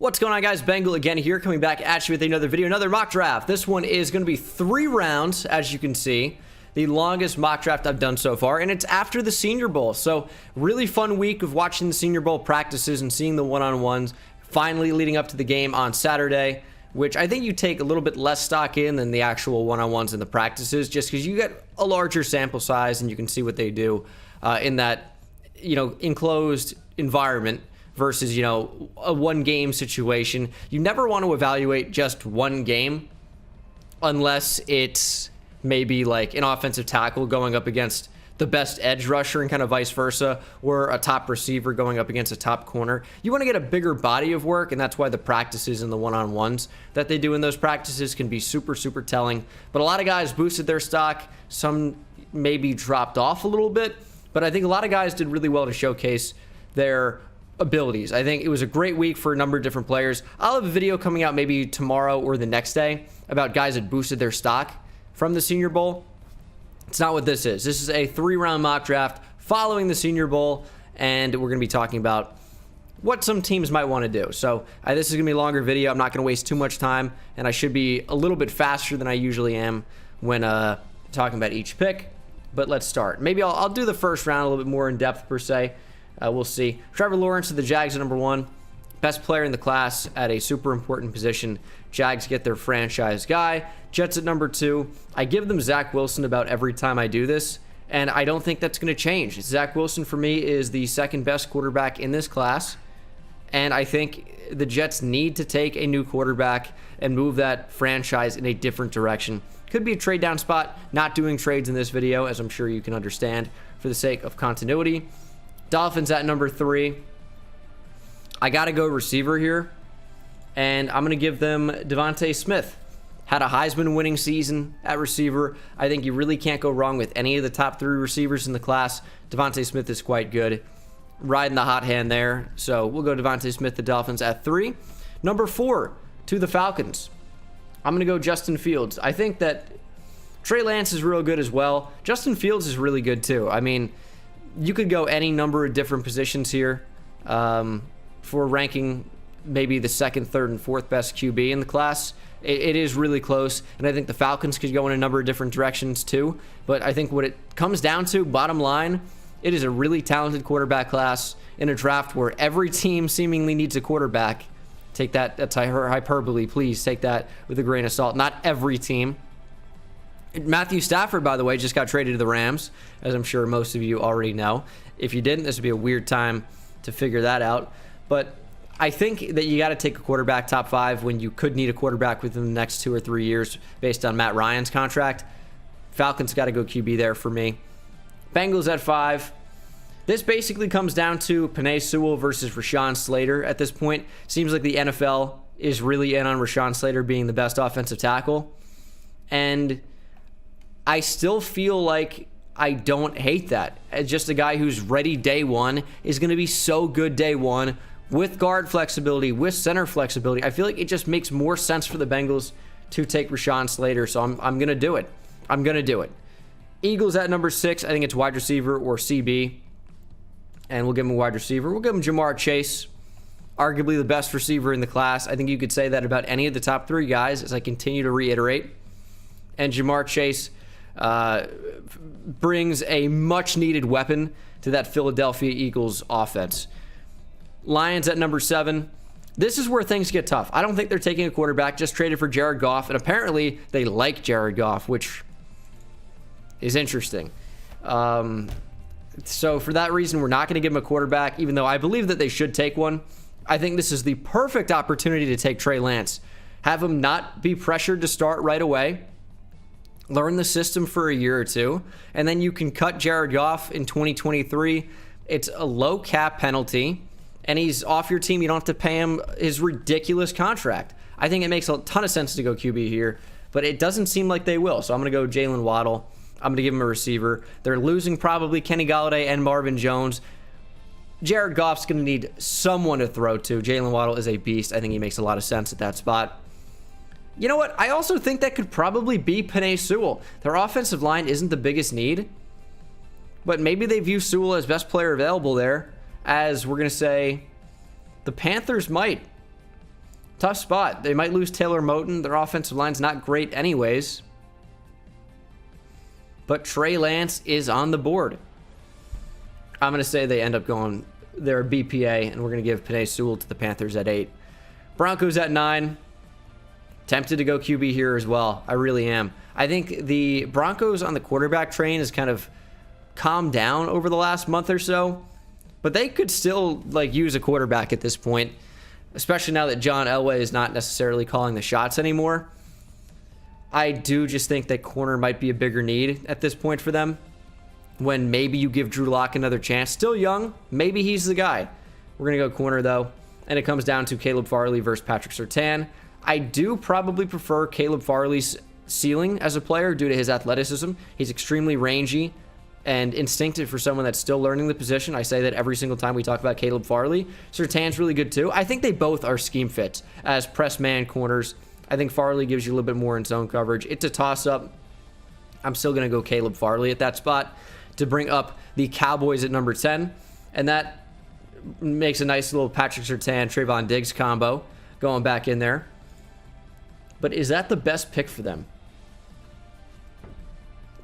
What's going on, guys? Bengal again here, coming back at you with another video, another mock draft. This one is going to be 3 rounds, as you can see. The longest mock draft I've done so far, and it's after the Senior Bowl. So, really fun week of watching the Senior Bowl practices and seeing the one-on-ones, finally leading up to the game on Saturday, which I think you take a little bit less stock in than the actual one-on-ones and the practices, just because you get a larger sample size and you can see what they do in that, enclosed environment. Versus, a one-game situation. You never want to evaluate just one game unless it's maybe like an offensive tackle going up against the best edge rusher and kind of vice versa, or a top receiver going up against a top corner. You want to get a bigger body of work, and that's why the practices and the one-on-ones that they do in those practices can be super, super telling. But a lot of guys boosted their stock. Some maybe dropped off a little bit, but I think a lot of guys did really well to showcase their abilities. I think it was a great week for a number of different players. I'll have a video coming out maybe tomorrow or the next day about guys that boosted their stock from the Senior Bowl. It's not what this is. This is a 3-round mock draft following the Senior Bowl, and we're going to be talking about what some teams might want to do. So this is going to be a longer video. I'm not going to waste too much time, and I should be a little bit faster than I usually am when talking about each pick. But let's start. Maybe I'll do the first round a little bit more in depth per se. We'll see. Trevor Lawrence of the Jags at number 1. Best player in the class at a super important position. Jags get their franchise guy. Jets at number 2. I give them Zach Wilson about every time I do this, and I don't think that's going to change. Zach Wilson, for me, is the second best quarterback in this class, and I think the Jets need to take a new quarterback and move that franchise in a different direction. Could be a trade down spot. Not doing trades in this video, as I'm sure you can understand, for the sake of continuity. Dolphins at number 3. I got to go receiver here, and I'm going to give them Devontae Smith. Had a Heisman-winning season at receiver. I think you really can't go wrong with any of the top 3 receivers in the class. Devontae Smith is quite good. Riding the hot hand there. So we'll go Devontae Smith, the Dolphins, at 3. Number 4, to the Falcons. I'm going to go Justin Fields. I think that Trey Lance is real good as well. Justin Fields is really good too. I mean, you could go any number of different positions here for ranking maybe the 2nd, 3rd, and 4th best QB in the class. It is really close, and I think the Falcons could go in a number of different directions too. But I think what it comes down to, bottom line, it is a really talented quarterback class in a draft where every team seemingly needs a quarterback. Take that's hyperbole. Please take that with a grain of salt. Not every team. Matthew Stafford, by the way, just got traded to the Rams, as I'm sure most of you already know. If you didn't, this would be a weird time to figure that out. But I think that you got to take a quarterback top 5 when you could need a quarterback within the next 2 or 3 years based on Matt Ryan's contract. Falcons got to go QB there for me. Bengals at 5. This basically comes down to Penei Sewell versus Rashawn Slater at this point. Seems like the NFL is really in on Rashawn Slater being the best offensive tackle. And I still feel like I don't hate that. As just a guy who's ready day one is going to be so good day one with guard flexibility, with center flexibility. I feel like it just makes more sense for the Bengals to take Rashawn Slater, so I'm going to do it. I'm going to do it. Eagles at number 6. I think it's wide receiver or CB, and we'll give him a wide receiver. We'll give him Jamar Chase, arguably the best receiver in the class. I think you could say that about any of the top 3 guys, as I continue to reiterate. And Jamar Chase brings a much-needed weapon to that Philadelphia Eagles offense. Lions at number 7. This is where things get tough. I don't think they're taking a quarterback. Just traded for Jared Goff, and apparently they like Jared Goff, which is interesting. So for that reason, we're not going to give him a quarterback, even though I believe that they should take one. I think this is the perfect opportunity to take Trey Lance. Have him not be pressured to start right away. Learn the system for a year or 2, and then you can cut Jared Goff in 2023. It's a low cap penalty, and he's off your team. You don't have to pay him his ridiculous contract. I think it makes a ton of sense to go QB here, but it doesn't seem like they will. So I'm going to go Jalen Waddle. I'm going to give him a receiver. They're losing probably Kenny Golladay and Marvin Jones. Jared Goff's going to need someone to throw to. Jalen Waddle is a beast. I think he makes a lot of sense at that spot. You know what? I also think that could probably be Penei Sewell. Their offensive line isn't the biggest need, but maybe they view Sewell as best player available there, as we're going to say the Panthers might. Tough spot. They might lose Taylor Moton. Their offensive line's not great anyways. But Trey Lance is on the board. I'm going to say they end up going their BPA, and we're going to give Penei Sewell to the Panthers at 8. Broncos at 9. Tempted to go QB here as well. I really am. I think the Broncos on the quarterback train has kind of calmed down over the last month or so. But they could still use a quarterback at this point, especially now that John Elway is not necessarily calling the shots anymore. I do just think that corner might be a bigger need at this point for them, when maybe you give Drew Lock another chance. Still young. Maybe he's the guy. We're going to go corner, though. And it comes down to Caleb Farley versus Patrick Surtain. I do probably prefer Caleb Farley's ceiling as a player due to his athleticism. He's extremely rangy and instinctive for someone that's still learning the position. I say that every single time we talk about Caleb Farley. Surtain's really good, too. I think they both are scheme fits as press man corners. I think Farley gives you a little bit more in zone coverage. It's a toss-up. I'm still going to go Caleb Farley at that spot to bring up the Cowboys at number 10. And that makes a nice little Patrick Surtain, Trayvon Diggs combo going back in there. But is that the best pick for them?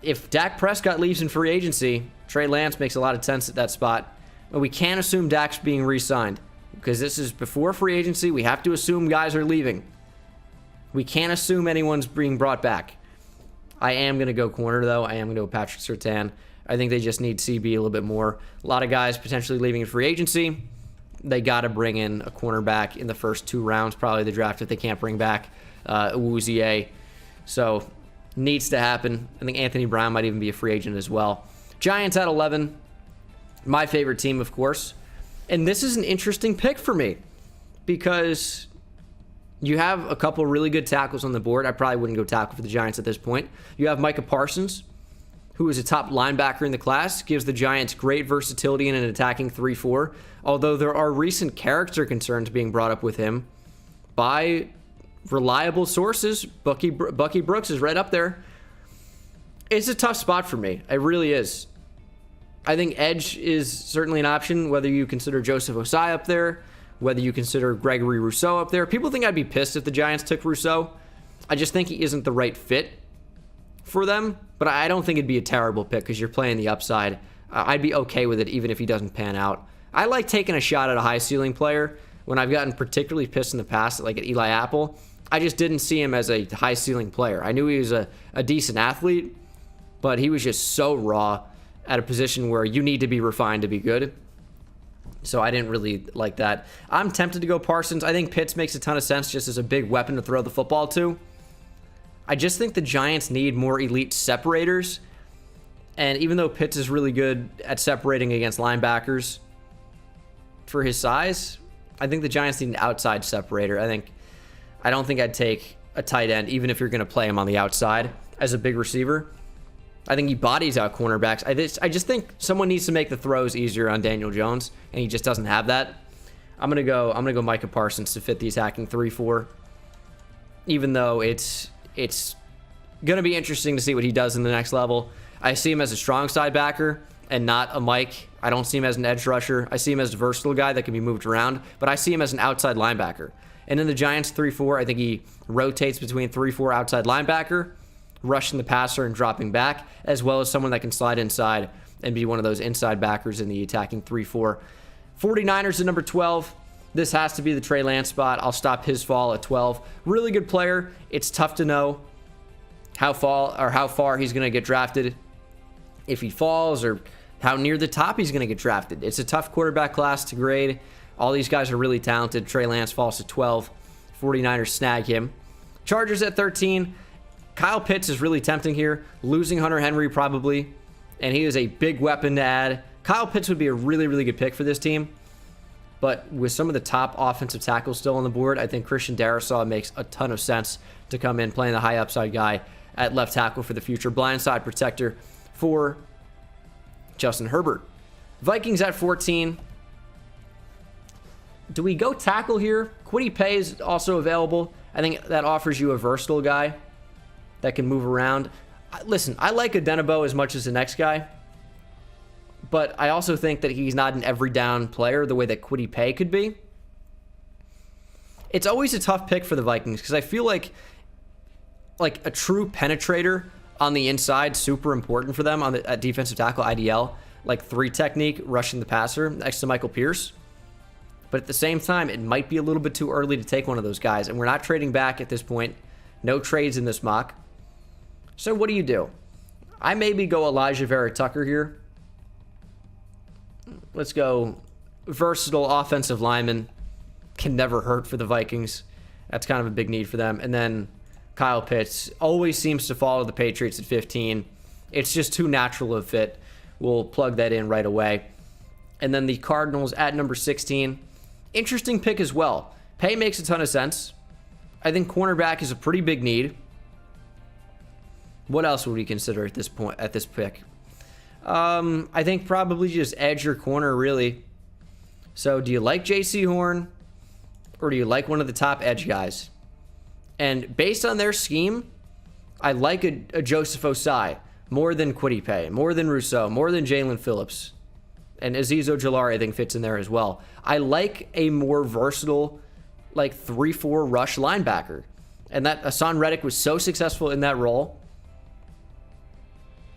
If Dak Prescott leaves in free agency, Trey Lance makes a lot of sense at that spot. But we can't assume Dak's being re-signed because this is before free agency. We have to assume guys are leaving. We can't assume anyone's being brought back. I am going to go corner, though. I am going to go Patrick Surtain. I think they just need CB a little bit more. A lot of guys potentially leaving in free agency. They got to bring in a cornerback in the first 2 rounds, probably the draft if they can't bring back Awuzie. So, needs to happen. I think Anthony Brown might even be a free agent as well. Giants at 11. My favorite team, of course. And this is an interesting pick for me because you have a couple really good tackles on the board. I probably wouldn't go tackle for the Giants at this point. You have Micah Parsons, who is a top linebacker in the class, gives the Giants great versatility in an attacking 3-4, although there are recent character concerns being brought up with him by reliable sources. Bucky Brooks is right up there. It's a tough spot for me. It really is. I think edge is certainly an option, whether you consider Joseph Osai up there, whether you consider Gregory Rousseau up there. People think I'd be pissed if the Giants took Rousseau. I just think he isn't the right fit for them, but I don't think it'd be a terrible pick because you're playing the upside. I'd be okay with it even if he doesn't pan out. I like taking a shot at a high ceiling player. When I've gotten particularly pissed in the past, like at Eli Apple, I just didn't see him as a high ceiling player. I knew he was a decent athlete, but he was just so raw at a position where you need to be refined to be good. So I didn't really like that. I'm tempted to go Parsons. I think Pitts makes a ton of sense just as a big weapon to throw the football to. I just think the Giants need more elite separators. And even though Pitts is really good at separating against linebackers for his size, I think the Giants need an outside separator. I don't think I'd take a tight end, even if you're going to play him on the outside as a big receiver. I think he bodies out cornerbacks. I just think someone needs to make the throws easier on Daniel Jones, and he just doesn't have that. I'm gonna go Micah Parsons to fit the attacking 3-4. Even though it's gonna be interesting to see what he does in the next level. I see him as a strong side backer and not a Mike. I don't see him as an edge rusher. I see him as a versatile guy that can be moved around, but I see him as an outside linebacker. And in the Giants 3-4, I think he rotates between 3-4 outside linebacker, rushing the passer and dropping back, as well as someone that can slide inside and be one of those inside backers in the attacking 3-4. 49ers at number 12. This has to be the Trey Lance spot. I'll stop his fall at 12. Really good player. It's tough to know how far he's going to get drafted, if he falls, or how near the top he's going to get drafted. It's a tough quarterback class to grade. All these guys are really talented. Trey Lance falls to 12. 49ers snag him. Chargers at 13. Kyle Pitts is really tempting here. Losing Hunter Henry probably. And he is a big weapon to add. Kyle Pitts would be a really, really good pick for this team. But with some of the top offensive tackles still on the board, I think Christian Darrisaw makes a ton of sense to come in playing the high upside guy at left tackle for the future. Blindside protector for Justin Herbert. Vikings at 14. Do we go tackle here? Kwity Paye is also available. I think that offers you a versatile guy that can move around. Listen, I like Adenabo as much as the next guy, but I also think that he's not an every down player the way that Kwity Paye could be. It's always a tough pick for the Vikings because I feel like a true penetrator on the inside, super important for them at defensive tackle, IDL, like 3 technique, rushing the passer next to Michael Pierce. But at the same time, it might be a little bit too early to take one of those guys, and we're not trading back at this point. No trades in this mock. So what do? I maybe go Elijah Vera-Tucker here. Let's go versatile offensive lineman. Can never hurt for the Vikings. That's kind of a big need for them. And then Kyle Pitts always seems to follow the Patriots at 15. It's just too natural a fit. We'll plug that in right away. And then the Cardinals at number 16. Interesting pick as well. Pay makes a ton of sense. I think cornerback is a pretty big need. What else would we consider at this point, at this pick? I think probably just edge your corner, really. So do you like J.C. Horn, or do you like one of the top edge guys? And based on their scheme, I like a Joseph Osai more than Kwity Paye, more than Rousseau, more than Jalen Phillips. And Azeez Ojulari, I think, fits in there as well. I like a more versatile, like 3-4 rush linebacker. And that Hassan Reddick was so successful in that role.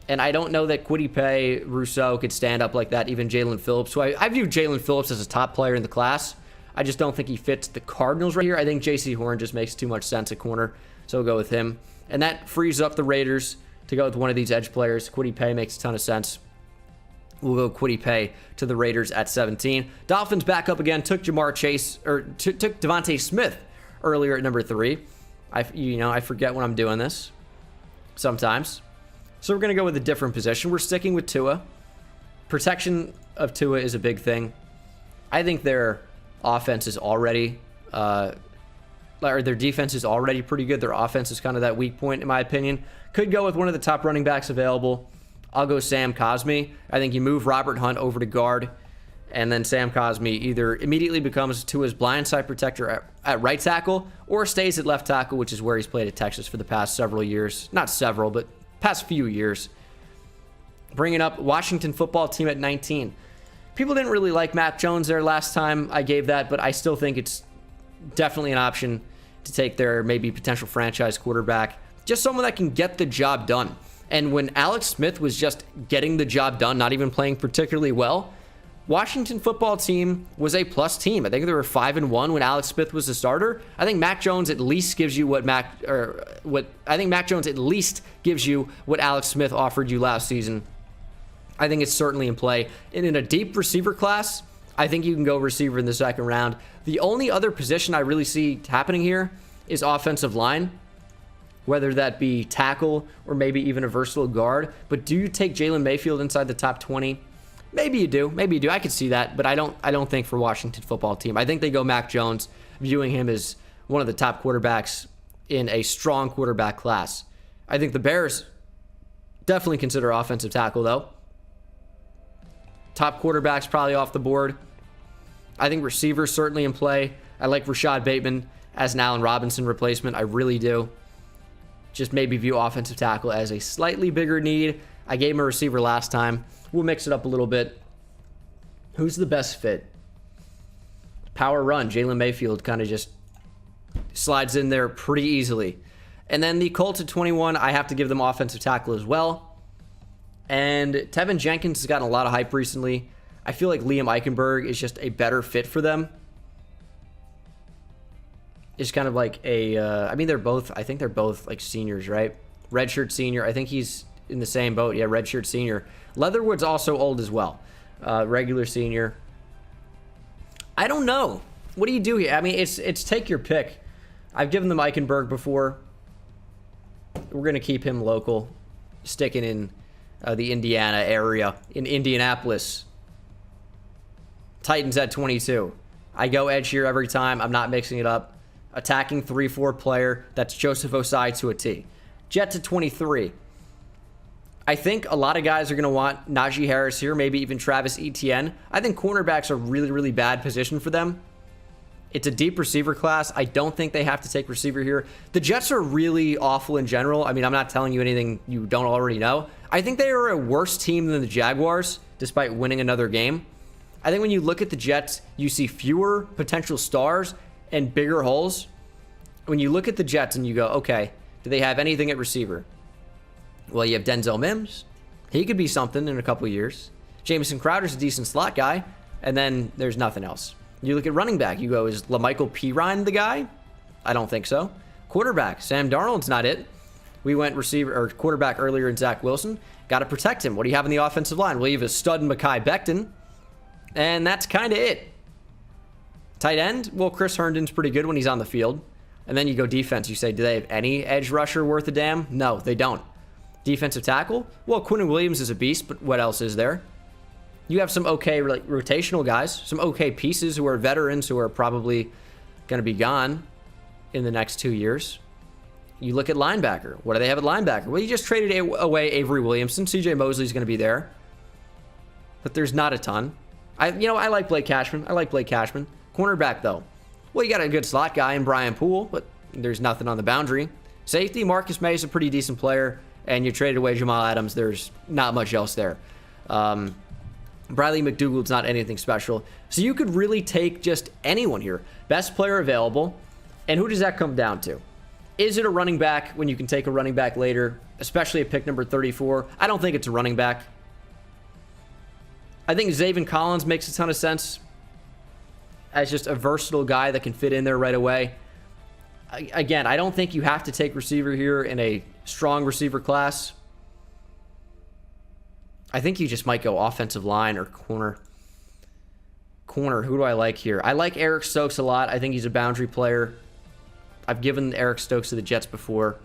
And I don't know that Kwity Paye, Rousseau could stand up like that, even Jalen Phillips. So I view Jalen Phillips as a top player in the class. I just don't think he fits the Cardinals right here. I think J.C. Horn just makes too much sense at corner. So we'll go with him. And that frees up the Raiders to go with one of these edge players. Kwity Paye makes a ton of sense. We'll go Kwity Paye to the Raiders at 17. Dolphins back up again. Took Jamar Chase, or took Devontae Smith earlier at number 3. I forget when I'm doing this sometimes. So we're going to go with a different position. We're sticking with Tua. Protection of Tua is a big thing. I think their offense is already, or their defense is already pretty good. Their offense is kind of that weak point, in my opinion. Could go with one of the top running backs available. I'll go Sam Cosmi. I think you move Robert Hunt over to guard, and then Sam Cosmi either immediately becomes Tua's blindside protector at right tackle or stays at left tackle, which is where he's played at Texas for the past several years. Not several, but past few years. Bringing up Washington football team at 19. People didn't really like Matt Jones there last time I gave that, but I still think it's definitely an option to take their maybe potential franchise quarterback. Just someone that can get the job done. And when Alex Smith was just getting the job done, not even playing particularly well, Washington football team was a plus team. I think they were 5-1 when Alex Smith was the starter. I think Mac Jones at least gives you what Mac Jones at least gives you what Alex Smith offered you last season. I think it's certainly in play. And in a deep receiver class, I think you can go receiver in the second round. The only other position I really see happening here is offensive line, whether that be tackle or maybe even a versatile guard. But do you take Jalen Mayfield inside the top 20? Maybe you do. Maybe you do. I could see that, but I don't think for Washington football team. I think they go Mac Jones, viewing him as one of the top quarterbacks in a strong quarterback class. I think the Bears definitely consider offensive tackle, though. Top quarterbacks probably off the board. I think receivers certainly in play. I like Rashad Bateman as an Allen Robinson replacement. I really do. Just maybe view offensive tackle as a slightly bigger need. I gave him a receiver last time. We'll mix it up a little bit. Who's the best fit? Power run. Jalen Mayfield kind of just slides in there pretty easily. And then the Colts at 21, I have to give them offensive tackle as well. And Tevin Jenkins has gotten a lot of hype recently. I feel like Liam Eichenberg is just a better fit for them. It's kind of like a, I think they're both like seniors, right? Redshirt senior. I think he's in the same boat. Yeah, redshirt senior. Leatherwood's also old as well. Regular senior. I don't know. What do you do here? I mean, it's take your pick. I've given them Eichenberg before. We're going to keep him local. Sticking in the Indiana area. In Indianapolis. Titans at 22. I go edge here every time. I'm not mixing it up. Attacking 3-4 player. That's Joseph Osai to a T. Jets at 23. I think a lot of guys are going to want Najee Harris here, maybe even Travis Etienne. I think cornerbacks are really, really bad position for them. It's a deep receiver class. I don't think they have to take receiver here. The Jets are really awful in general. I mean, I'm not telling you anything you don't already know. I think they are a worse team than the Jaguars, despite winning another game. I think when you look at the Jets, you see fewer potential stars and bigger holes, when you look at the Jets and you go, okay, do they have anything at receiver? Well, you have Denzel Mims. He could be something in a couple years. Jamison Crowder's a decent slot guy. And then there's nothing else. You look at running back. You go, is LaMichael Pirine the guy? I don't think so. Quarterback, Sam Darnold's not it. We went receiver or quarterback earlier in Zach Wilson. Got to protect him. What do you have in the offensive line? Well, you have a stud in Mekhi Becton. And that's kind of it. Tight end? Well, Chris Herndon's pretty good when he's on the field. And then you go defense. You say, do they have any edge rusher worth a damn? No, they don't. Defensive tackle? Well, Quinnen Williams is a beast, but what else is there? You have some okay rotational guys, some okay pieces who are veterans who are probably going to be gone in the next 2 years. You look at linebacker. What do they have at linebacker? Well, you just traded away Avery Williamson. CJ Mosley's going to be there. But there's not a ton. I like Blake Cashman. Cornerback, though. Well, you got a good slot guy in Brian Poole, but there's nothing on the boundary. Safety, Marcus May is a pretty decent player, and you traded away Jamal Adams. There's not much else there. Bradley McDougald's not anything special. So you could really take just anyone here. Best player available. And who does that come down to? Is it a running back when you can take a running back later, especially at pick number 34? I don't think it's a running back. I think Zaven Collins makes a ton of sense as just a versatile guy that can fit in there right away. Again, I don't think you have to take receiver here in a strong receiver class. I think you just might go offensive line or corner. Who do I like here? I like Eric Stokes a lot. I think he's a boundary player. I've given Eric Stokes to the Jets before.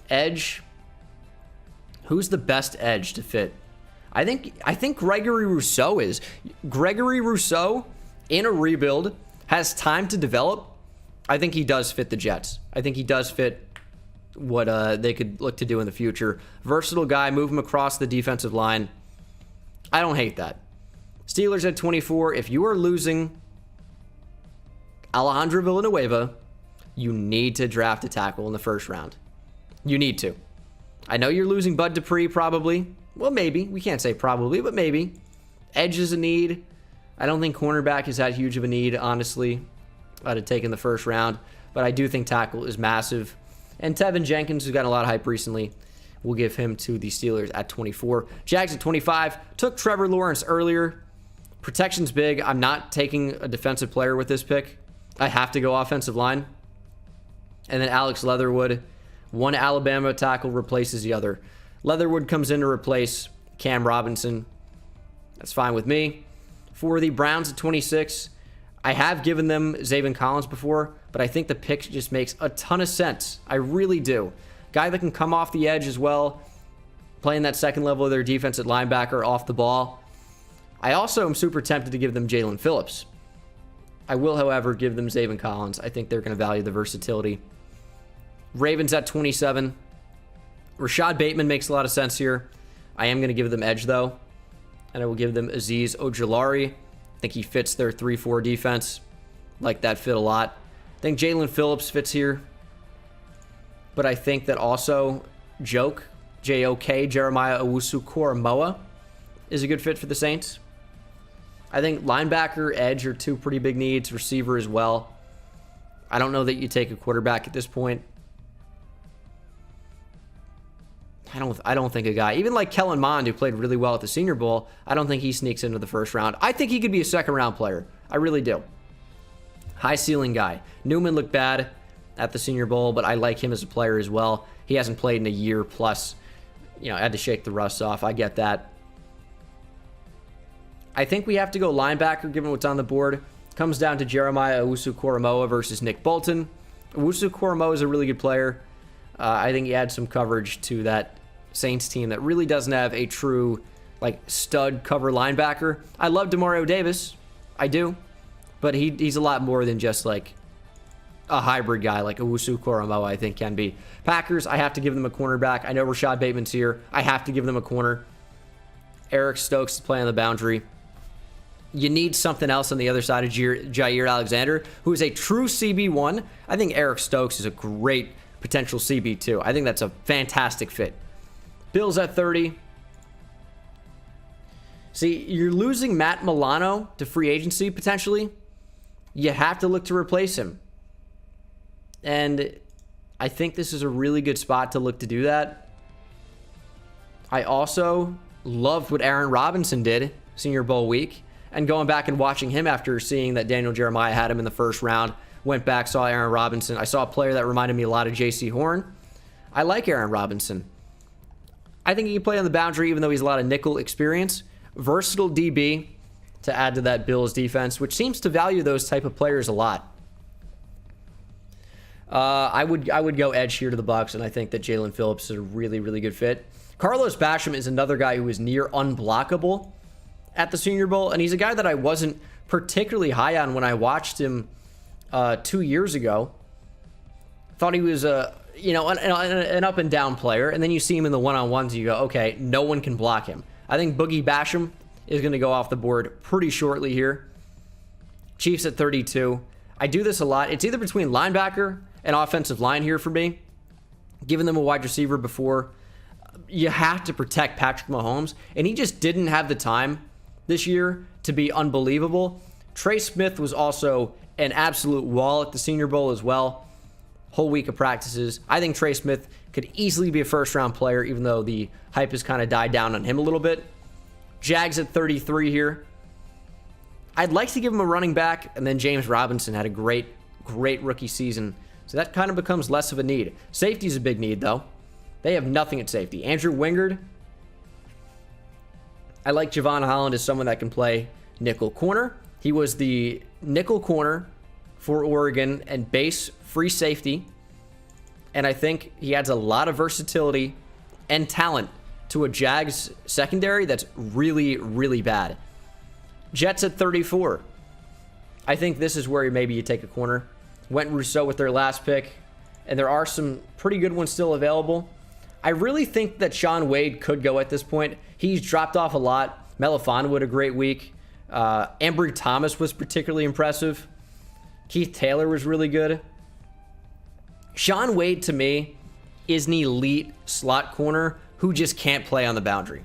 Edge. Who's the best edge to fit? I think Gregory Rousseau is. Gregory Rousseau, in a rebuild, has time to develop. I think he does fit the Jets. I think he does fit what they could look to do in the future. Versatile guy, move him across the defensive line. I don't hate that. Steelers at 24. If you are losing Alejandro Villanueva, you need to draft a tackle in the first round. You need to. I know you're losing Bud Dupree probably. Well, maybe. We can't say probably, but maybe. Edge is a need. I don't think cornerback is that huge of a need, honestly, to take in the first round. But I do think tackle is massive. And Tevin Jenkins, who's gotten a lot of hype recently, we'll give him to the Steelers at 24. Jags at 25. Took Trevor Lawrence earlier. Protection's big. I'm not taking a defensive player with this pick. I have to go offensive line. And then Alex Leatherwood. One Alabama tackle replaces the other. Leatherwood comes in to replace Cam Robinson. That's fine with me. For the Browns at 26, I have given them Zaven Collins before, but I think the pick just makes a ton of sense. I really do. Guy that can come off the edge as well, playing that second level of their defense at linebacker off the ball. I also am super tempted to give them Jalen Phillips. I will, however, give them Zaven Collins. I think they're going to value the versatility. Ravens at 27. Rashad Bateman makes a lot of sense here. I am going to give them edge, though. And I will give them Azeez Ojulari. I think he fits their 3-4 defense. Like that fit a lot. I think Jalen Phillips fits here. But I think that also J-O-K, Jeremiah Owusu-Koramoah, is a good fit for the Saints. I think linebacker, edge are two pretty big needs. Receiver as well. I don't know that you take a quarterback at this point. I don't think a guy, even like Kellen Mond, who played really well at the Senior Bowl, I don't think he sneaks into the first round. I think he could be a second-round player. I really do. High ceiling guy. Newman looked bad at the Senior Bowl, but I like him as a player as well. He hasn't played in a year plus. Had to shake the rust off. I get that. I think we have to go linebacker, given what's on the board. Comes down to Jeremiah Owusu-Koramoah versus Nick Bolton. Owusu-Koramoah is a really good player. I think he adds some coverage to that Saints team that really doesn't have a true stud cover linebacker. I love Demario Davis. I do. But he's a lot more than just a hybrid guy like Owusu-Koramoah I think can be. Packers, I have to give them a cornerback. I know Rashad Bateman's here. I have to give them a corner. Eric Stokes is playing on the boundary. You need something else on the other side of Jair Alexander, who is a true CB1. I think Eric Stokes is a great potential CB2. I think that's a fantastic fit. Bills at 30. See, you're losing Matt Milano to free agency potentially. you have to look to replace him. And I think this is a really good spot to look to do that. I also loved what Aaron Robinson did Senior Bowl week. And going back and watching him after seeing that Daniel Jeremiah had him in the first round, went back, saw Aaron Robinson. I saw a player that reminded me a lot of J.C. Horn. I like Aaron Robinson. I think he can play on the boundary even though he's a lot of nickel experience. Versatile DB to add to that Bills defense, which seems to value those type of players a lot. I would go edge here to the Bucs, and I think that Jalen Phillips is a really, really good fit. Carlos Basham is another guy who is near unblockable at the Senior Bowl, and he's a guy that I wasn't particularly high on when I watched him 2 years ago. Thought he was an up and down player, and then you see him in the one-on-ones, and you go, okay, no one can block him. I think Boogie Basham is going to go off the board pretty shortly here. Chiefs at 32. I do this a lot. It's either between linebacker and offensive line here for me. Giving them a wide receiver before. You have to protect Patrick Mahomes, and he just didn't have the time this year to be unbelievable. Trey Smith was also an absolute wall at the Senior Bowl as well. Whole week of practices. I think Trey Smith could easily be a first-round player, even though the hype has kind of died down on him a little bit. Jags at 33 here. I'd like to give him a running back, and then James Robinson had a great rookie season. So that kind of becomes less of a need. Safety's a big need, though. They have nothing at safety. Andrew Wingard. I like Javon Holland as someone that can play nickel corner. He was the nickel corner for Oregon and base free safety. And I think he adds a lot of versatility and talent to a Jags secondary that's really, really bad. Jets at 34. I think this is where maybe you take a corner. Went Rousseau with their last pick, and there are some pretty good ones still available. I really think that Shaun Wade could go at this point. He's dropped off a lot. Melifonwu had a great week. Ambry Thomas was particularly impressive. Keith Taylor was really good. Shaun Wade, to me, is an elite slot corner who just can't play on the boundary.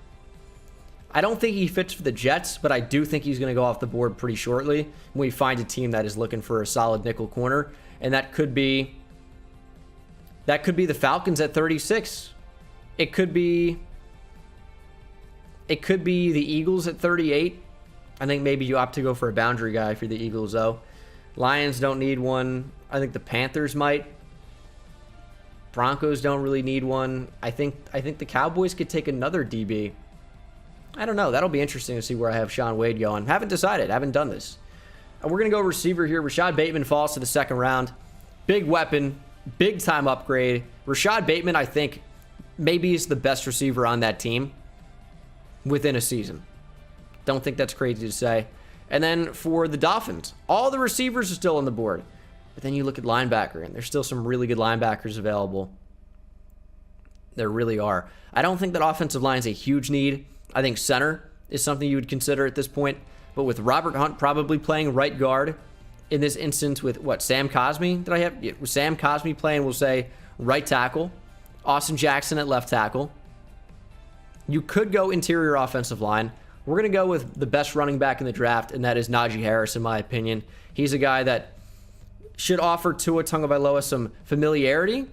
I don't think he fits for the Jets, but I do think he's going to go off the board pretty shortly when we find a team that is looking for a solid nickel corner, and that could be the Falcons at 36. It could be the Eagles at 38. I think maybe you opt to go for a boundary guy for the Eagles, though. Lions don't need one. I think the Panthers might. Broncos don't really need one. I think the Cowboys could take another DB. I don't know. That'll be interesting to see where I have Shaun Wade going. Haven't decided. Haven't done this. We're going to go receiver here. Rashad Bateman falls to the second round. Big weapon. Big time upgrade. Rashad Bateman, I think, maybe is the best receiver on that team within a season. Don't think that's crazy to say. And then for the Dolphins, all the receivers are still on the board. But then you look at linebacker, and there's still some really good linebackers available. There really are. I don't think that offensive line is a huge need. I think center is something you would consider at this point. But with Robert Hunt probably playing right guard in this instance with, Sam Cosmi? With Sam Cosmi playing, we'll say, right tackle. Austin Jackson at left tackle. You could go interior offensive line. We're going to go with the best running back in the draft, and that is Najee Harris, in my opinion. He's a guy that should offer Tua Tagovailoa some familiarity.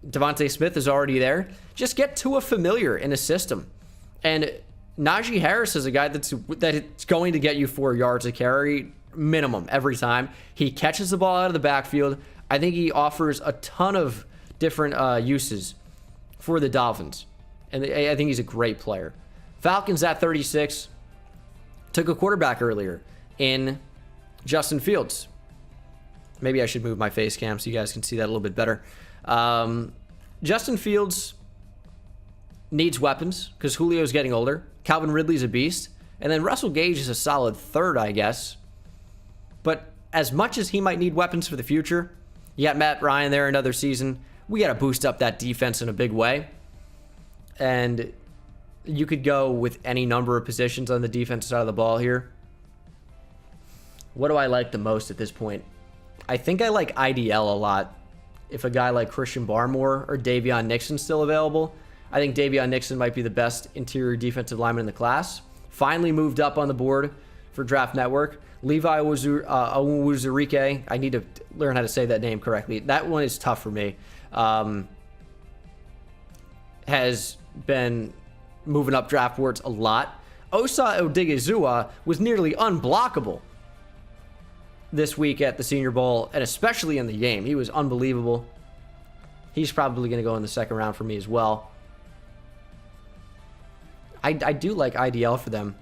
Devontae Smith is already there. Just get Tua familiar in a system. And Najee Harris is a guy that's going to get you 4 yards a carry minimum every time. He catches the ball out of the backfield. I think he offers a ton of different uses for the Dolphins. And I think he's a great player. Falcons at 36. Took a quarterback earlier in Justin Fields. Maybe I should move my face cam so you guys can see that a little bit better. Justin Fields needs weapons because Julio's getting older. Calvin Ridley's a beast. And then Russell Gage is a solid third, I guess. But as much as he might need weapons for the future, you got Matt Ryan there another season. We got to boost up that defense in a big way. And you could go with any number of positions on the defensive side of the ball here. What do I like the most at this point? I think I like IDL a lot. If a guy like Christian Barmore or Davion Nixon's still available, I think Davion Nixon might be the best interior defensive lineman in the class. Finally moved up on the board for Draft Network. Levi Owuzurike. I need to learn how to say that name correctly. That one is tough for me. Has been moving up draft boards a lot. Osa Odigizua was nearly unblockable this week at the Senior Bowl, and especially in the game. He was unbelievable. He's probably going to go in the second round for me as well. I do like IDL for them,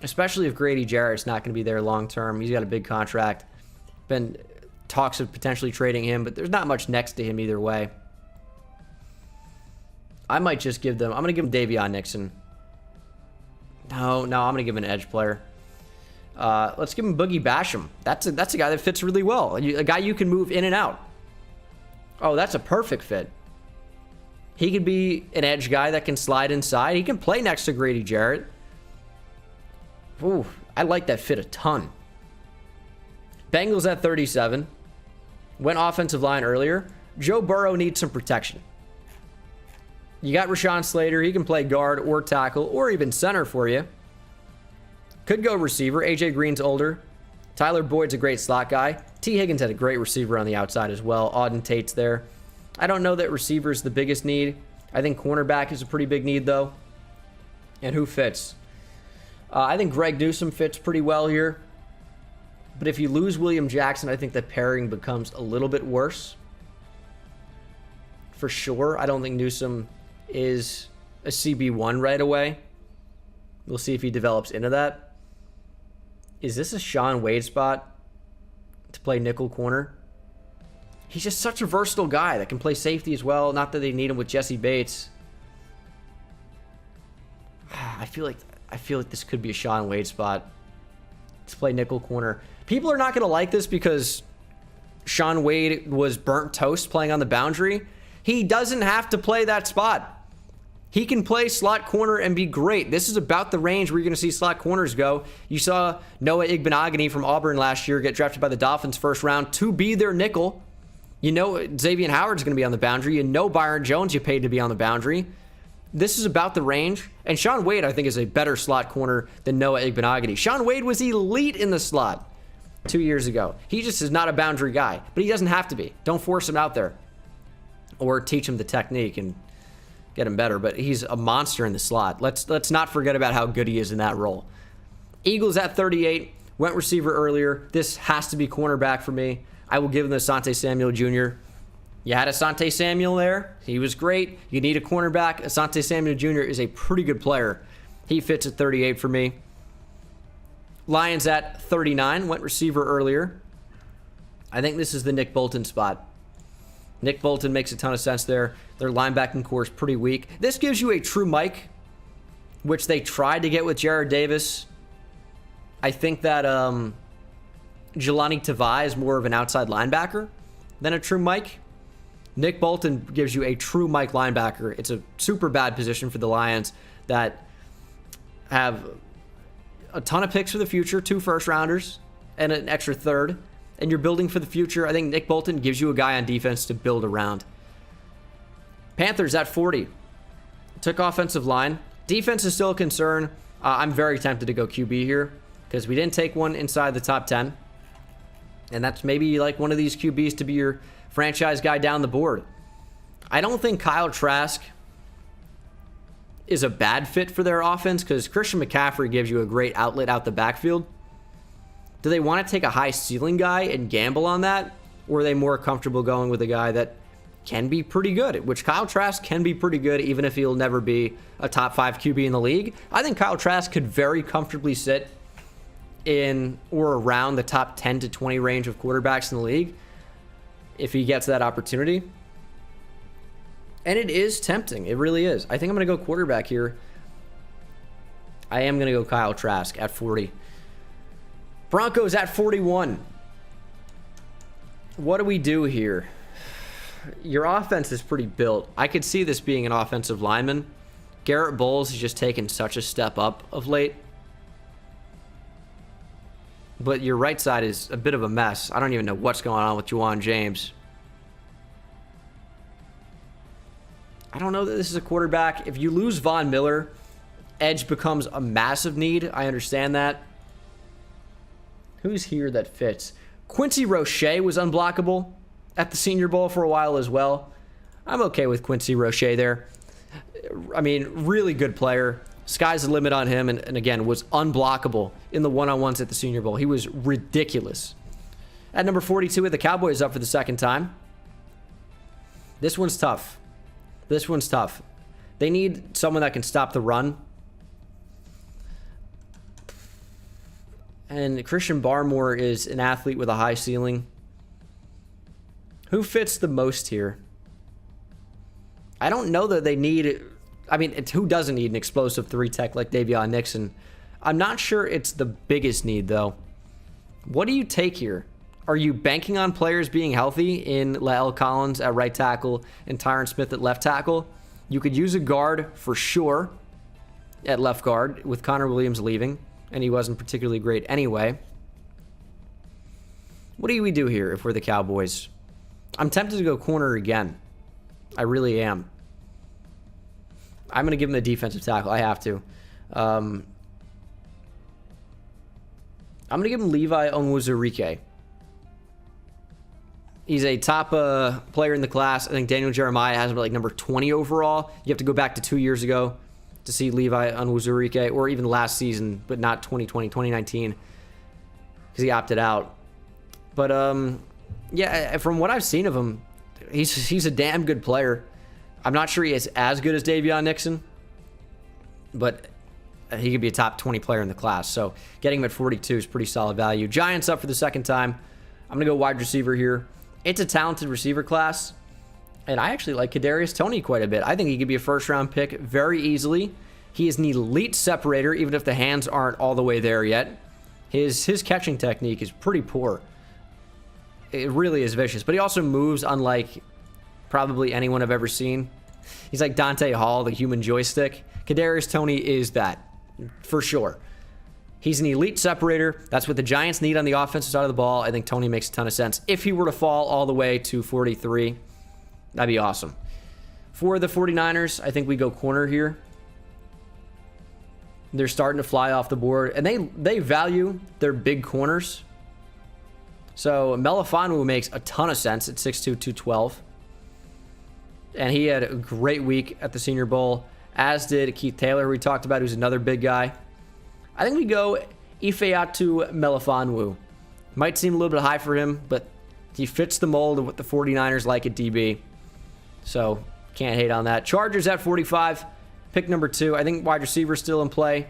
especially if Grady Jarrett's not going to be there long term. He's got a big contract. Been talks of potentially trading him, but there's not much next to him either way. I might just give them... I'm going to give them Davion Nixon. No, I'm going to give him an edge player. Let's give him Boogie Basham. That's a guy that fits really well. A guy you can move in and out. Oh, that's a perfect fit. He could be an edge guy that can slide inside. He can play next to Grady Jarrett. Ooh, I like that fit a ton. Bengals at 37. Went offensive line earlier. Joe Burrow needs some protection. You got Rashawn Slater. He can play guard or tackle or even center for you. Could go receiver. AJ Green's older. Tyler Boyd's a great slot guy. T. Higgins had a great receiver on the outside as well. Auden Tate's there. I don't know that receiver is the biggest need. I think cornerback is a pretty big need, though. And who fits? I think Greg Newsome fits pretty well here. But if you lose William Jackson, I think the pairing becomes a little bit worse. For sure. I don't think Newsome is a CB1 right away. We'll see if he develops into that. Is this a Shaun Wade spot to play nickel corner? He's just such a versatile guy that can play safety as well. Not that they need him with Jesse Bates. I feel like this could be a Shaun Wade spot to play nickel corner. People are not going to like this because Shaun Wade was burnt toast playing on the boundary. He doesn't have to play that spot. He can play slot corner and be great. This is about the range where you're going to see slot corners go. You saw Noah Igbenogany from Auburn last year get drafted by the Dolphins first round to be their nickel. You know Xavier Howard's going to be on the boundary. You know Byron Jones you paid to be on the boundary. This is about the range. And Shaun Wade, I think, is a better slot corner than Noah Igbenogany. Shaun Wade was elite in the slot 2 years ago. He just is not a boundary guy. But he doesn't have to be. Don't force him out there. Or teach him the technique and get him better. But he's a monster in the slot. Let's not forget about how good he is in that role. Eagles at 38. Went receiver earlier. This has to be cornerback for me. I will give him the Asante Samuel Jr. You had Asante Samuel there. He was great. You need a cornerback. Asante Samuel Jr. is a pretty good player. He fits at 38 for me. Lions at 39. Went receiver earlier. I think this is the Nick Bolton spot. Nick Bolton makes a ton of sense there. Their linebacking core is pretty weak. This gives you a true Mike, which they tried to get with Jared Davis. I think that Jelani Tavai is more of an outside linebacker than a true Mike. Nick Bolton gives you a true Mike linebacker. It's a super bad position for the Lions that have a ton of picks for the future, 2 first-rounders, and an extra third. And you're building for the future. I think Nick Bolton gives you a guy on defense to build around. Panthers at 40. Took offensive line. Defense is still a concern. I'm very tempted to go QB here because we didn't take one inside the top 10. And that's maybe like one of these QBs to be your franchise guy down the board. I don't think Kyle Trask is a bad fit for their offense because Christian McCaffrey gives you a great outlet out the backfield. Do they want to take a high ceiling guy and gamble on that? Or are they more comfortable going with a guy that can be pretty good, which Kyle Trask can be pretty good even if he'll never be a top 5 QB in the league. I think Kyle Trask could very comfortably sit in or around the top 10 to 20 range of quarterbacks in the league if he gets that opportunity. And it is tempting. It really is. I think I'm going to go quarterback here. I am going to go Kyle Trask at 40. Broncos at 41. What do we do here? Your offense is pretty built. I could see this being an offensive lineman. Garrett Bowles has just taken such a step up of late. But your right side is a bit of a mess. I don't even know what's going on with Juwan James. I don't know that this is a quarterback. If you lose Von Miller, edge becomes a massive need. I understand that. Who's here that fits? Quincy Roche was unblockable at the Senior Bowl for a while as well. I'm okay with Quincy Roche there. I mean, really good player. Sky's the limit on him, and again, was unblockable in the one-on-ones at the Senior Bowl. He was ridiculous. At number 42 with the Cowboys up for the second time. This one's tough. This one's tough. They need someone that can stop the run. And Christian Barmore is an athlete with a high ceiling. Who fits the most here? I don't know that they need... I mean, who doesn't need an explosive 3-tech like Davion Nixon? I'm not sure it's the biggest need, though. What do you take here? Are you banking on players being healthy in Lael Collins at right tackle and Tyron Smith at left tackle? You could use a guard for sure at left guard with Connor Williams leaving, and he wasn't particularly great anyway. What do we do here if we're the Cowboys? I'm tempted to go corner again. I really am. I'm going to give him the defensive tackle. I have to. I'm going to give him Levi Onwuzurike. He's a top player in the class. I think Daniel Jeremiah has him like number 20 overall. You have to go back to 2 years ago to see Levi Onwuzurike, or even last season, but not 2019, because he opted out. But yeah, from what I've seen of him, he's a damn good player. I'm not sure he is as good as Davion Nixon, but he could be a top 20 player in the class. So getting him at 42 is pretty solid value. Giants up for the second time. I'm going to go wide receiver here. It's a talented receiver class, and I actually like Kadarius Toney quite a bit. I think he could be a first-round pick very easily. He is an elite separator, even if the hands aren't all the way there yet. His catching technique is pretty poor. It really is vicious, but he also moves unlike probably anyone I've ever seen. He's like Dante Hall, the human joystick. Kadarius Toney is that, for sure. He's an elite separator. That's what the Giants need on the offensive side of the ball. I think Toney makes a ton of sense. If he were to fall all the way to 43, that'd be awesome. For the 49ers, I think we go corner here. They're starting to fly off the board, and they value their big corners. So Melifonwu makes a ton of sense at 6'2", 212. And he had a great week at the Senior Bowl, as did Keith Taylor, who we talked about, who's another big guy. I think we go Ifeatu Melifonwu. Might seem a little bit high for him, but he fits the mold of what the 49ers like at DB. So can't hate on that. Chargers at 45. Pick number 2. I think wide receiver still in play.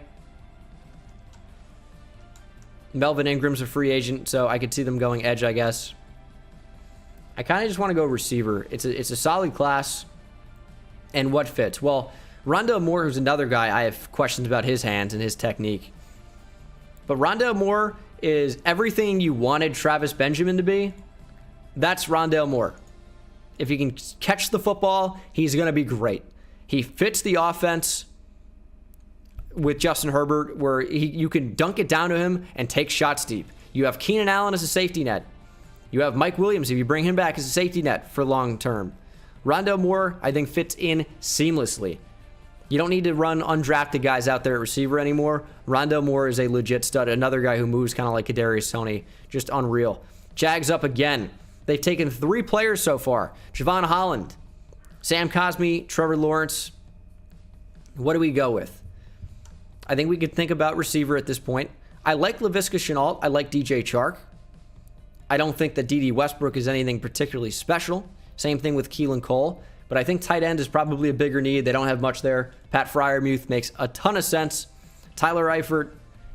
Melvin Ingram's a free agent, so I could see them going edge, I guess. I kind of just want to go receiver. It's a solid class. And what fits? Well, Rondale Moore, who's another guy, I have questions about his hands and his technique. But Rondale Moore is everything you wanted Travis Benjamin to be. That's Rondale Moore. If he can catch the football, he's going to be great. He fits the offense with Justin Herbert, where you can dunk it down to him and take shots deep. You have Keenan Allen as a safety net. You have Mike Williams, if you bring him back, as a safety net for long term. Rondale Moore, I think, fits in seamlessly. You don't need to run undrafted guys out there at receiver anymore. Rondale Moore is a legit stud. Another guy who moves kind of like Kadarius Toney. Just unreal. Jags up again. They've taken 3 players so far. Javon Holland, Sam Cosmi, Trevor Lawrence. What do we go with? I think we could think about receiver at this point. I like Laviska Shenault. I like DJ Chark. I don't think that D.D. Westbrook is anything particularly special. Same thing with Keelan Cole. But I think tight end is probably a bigger need. They don't have much there. Pat Freiermuth makes a ton of sense. Tyler Eifert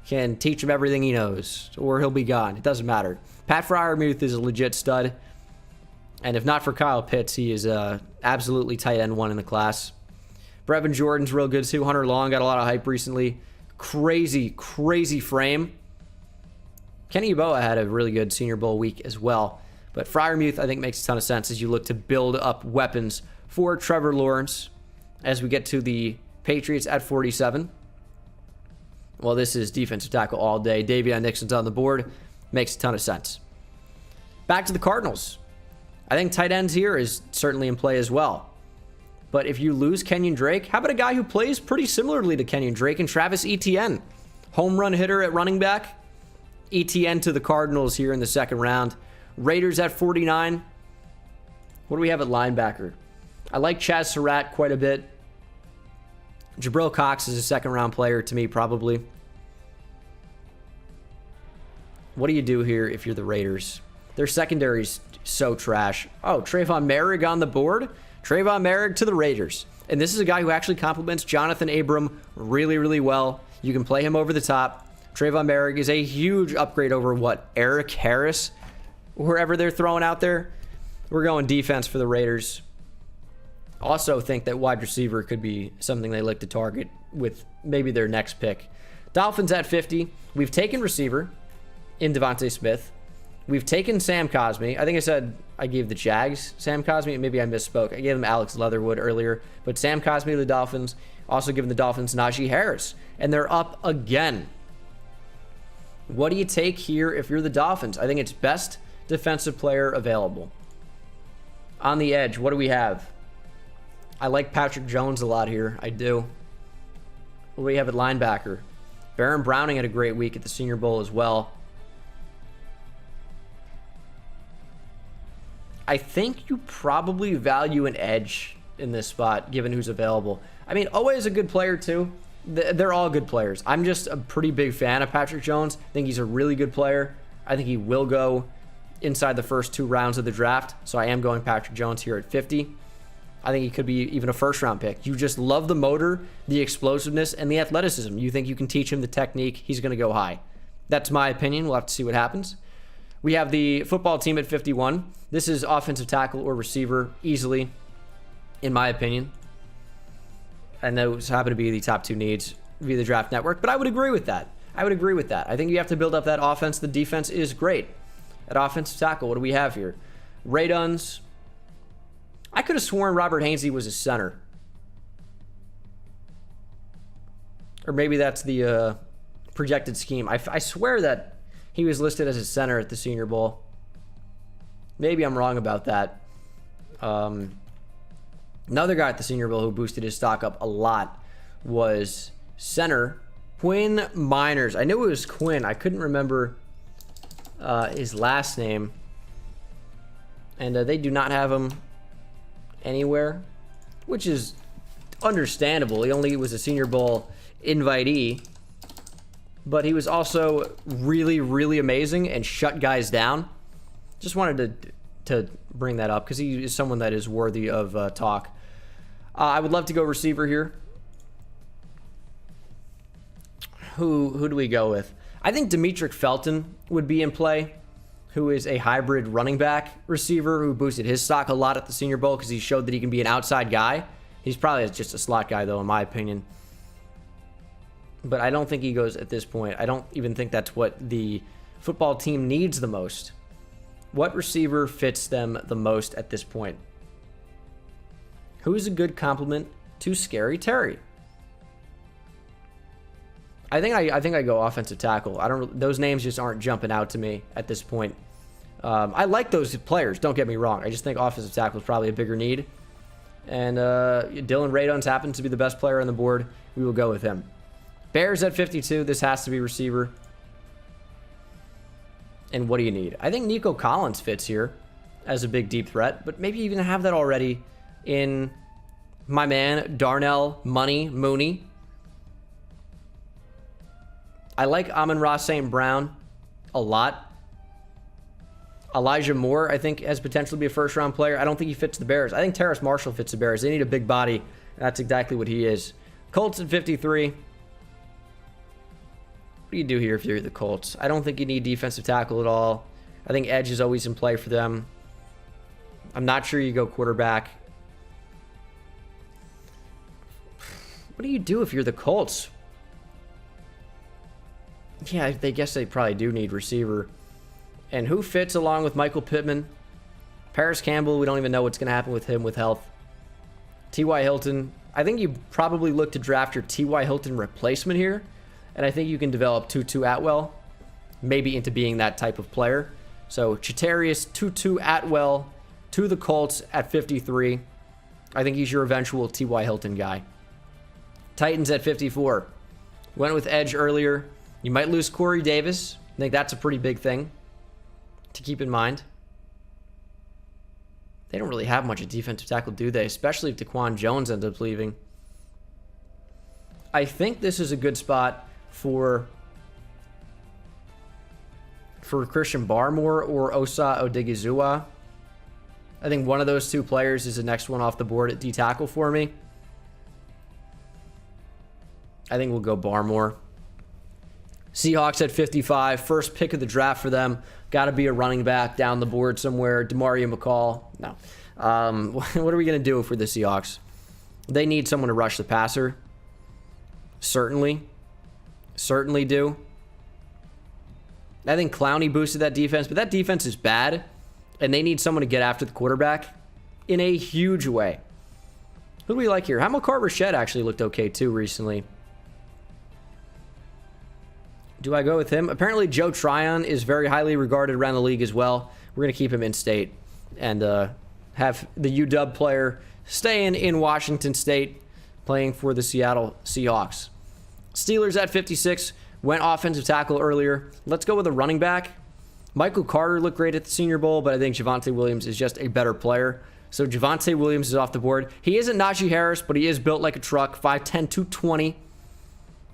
can teach him everything he knows, or he'll be gone. It doesn't matter. Pat Freiermuth is a legit stud. And if not for Kyle Pitts, he is absolutely tight end 1 in the class. Brevin Jordan's real good too. Hunter Long got a lot of hype recently. Crazy, crazy frame. Kenny Yeboah had a really good Senior Bowl week as well. But Freiermuth, I think, makes a ton of sense as you look to build up weapons for Trevor Lawrence as we get to the Patriots at 47. Well, this is defensive tackle all day. Davion Nixon's on the board. Makes a ton of sense. Back to the Cardinals. I think tight ends here is certainly in play as well. But if you lose Kenyon Drake, how about a guy who plays pretty similarly to Kenyon Drake and Travis Etienne? Home run hitter at running back. ETN to the Cardinals here in the second round. Raiders at 49. What do we have at linebacker? I like Chaz Surratt quite a bit. Jabril Cox is a second-round player to me, probably. What do you do here if you're the Raiders? Their secondary's so trash. Oh, Trayvon Merrick on the board. Trayvon Merrick to the Raiders. And this is a guy who actually complements Jonathan Abram really, really well. You can play him over the top. Trayvon Merrick is a huge upgrade over what? Eric Harris? Wherever they're throwing out there. We're going defense for the Raiders. Also think that wide receiver could be something they look to target with maybe their next pick. Dolphins at 50. We've taken receiver in Devontae Smith. We've taken Sam Cosmi. I think I said I gave the Jags Sam Cosmi. Maybe I misspoke. I gave them Alex Leatherwood earlier. But Sam Cosmi to the Dolphins. Also giving the Dolphins Najee Harris. And they're up again. What do you take here if you're the Dolphins? I think it's best defensive player available. On the edge, what do we have? I like Patrick Jones a lot here. I do. What do we have at linebacker? Baron Browning had a great week at the Senior Bowl as well. I think you probably value an edge in this spot, given who's available. I mean, Owe is a good player too. They're all good players. I'm just a pretty big fan of Patrick Jones. I think he's a really good player. I think he will go inside the first 2 rounds of the draft. So I am going Patrick Jones here at 50. I think he could be even a first-round pick. You just love the motor, the explosiveness, and the athleticism. You think you can teach him the technique. He's going to go high. That's my opinion. We'll have to see what happens. We have the football team at 51. This is offensive tackle or receiver easily, in my opinion. And those happen to be the top 2 needs via the Draft Network, but I would agree with that. I think you have to build up that offense. The defense is great. At offensive tackle, what do we have here? Ray Duns. I could have sworn Robert Hainsey was a center. Or maybe that's the projected scheme. I swear that he was listed as a center at the Senior Bowl. Maybe I'm wrong about that. Another guy at the Senior Bowl who boosted his stock up a lot was center Quinn Miners. I knew it was Quinn. I couldn't remember his last name. And they do not have him anywhere, which is understandable. He only was a Senior Bowl invitee, but he was also really, really amazing and shut guys down. Just wanted to bring that up because he is someone that is worthy of talk. I would love to go receiver here. Who do we go with? I think Demetric Felton would be in play, who is a hybrid running back receiver who boosted his stock a lot at the Senior Bowl because he showed that he can be an outside guy. He's probably just a slot guy, though, in my opinion. But I don't think he goes at this point. I don't even think that's what the football team needs the most. What receiver fits them the most at this point? Who's a good complement to Scary Terry? I think I go offensive tackle. Those names just aren't jumping out to me at this point. I like those players. Don't get me wrong. I just think offensive tackle is probably a bigger need. And Dylan Raduns happens to be the best player on the board. We will go with him. Bears at 52. This has to be receiver. And what do you need? I think Nico Collins fits here as a big deep threat, but maybe even have that already in my man Darnell Money Mooney. I like Amon-Ra St. Brown a lot. Elijah Moore, I think, has potential to be a first-round player. I don't think he fits the Bears. I think Terrace Marshall fits the Bears. They need a big body. That's exactly what he is. Colts at 53. What do you do here if you're the Colts? I don't think you need defensive tackle at all. I think edge is always in play for them. I'm not sure you go quarterback. What do you do if you're the Colts? Yeah, I guess they probably do need receiver. And who fits along with Michael Pittman? Paris Campbell, we don't even know what's going to happen with him with health. T.Y. Hilton. I think you probably look to draft your T.Y. Hilton replacement here. And I think you can develop Tutu Atwell maybe into being that type of player. So Chatarius Tutu Atwell to the Colts at 53. I think he's your eventual T.Y. Hilton guy. Titans at 54. Went with edge earlier. You might lose Corey Davis. I think that's a pretty big thing to keep in mind. They don't really have much of defensive tackle, do they? Especially if Daquan Jones ends up leaving. I think this is a good spot for Christian Barmore or Osa Odigizua. I think one of those two players is the next one off the board at D-tackle for me. I think we'll go Barmore. Seahawks at 55. First pick of the draft for them. Got to be a running back down the board somewhere. DeMario McCall. No. What are we going to do for the Seahawks? They need someone to rush the passer. Certainly. Certainly do. I think Clowney boosted that defense, but that defense is bad, and they need someone to get after the quarterback in a huge way. Who do we like here? Hamilcar Rashed actually looked okay too recently. Do I go with him? Apparently Joe Tryon is very highly regarded around the league as well. We're going to keep him in state and have the UW player staying in Washington State playing for the Seattle Seahawks. Steelers at 56. Went offensive tackle earlier. Let's go with a running back. Michael Carter looked great at the Senior Bowl, but I think Javonte Williams is just a better player. So Javonte Williams is off the board. He isn't Najee Harris, but he is built like a truck, 5'10", 220.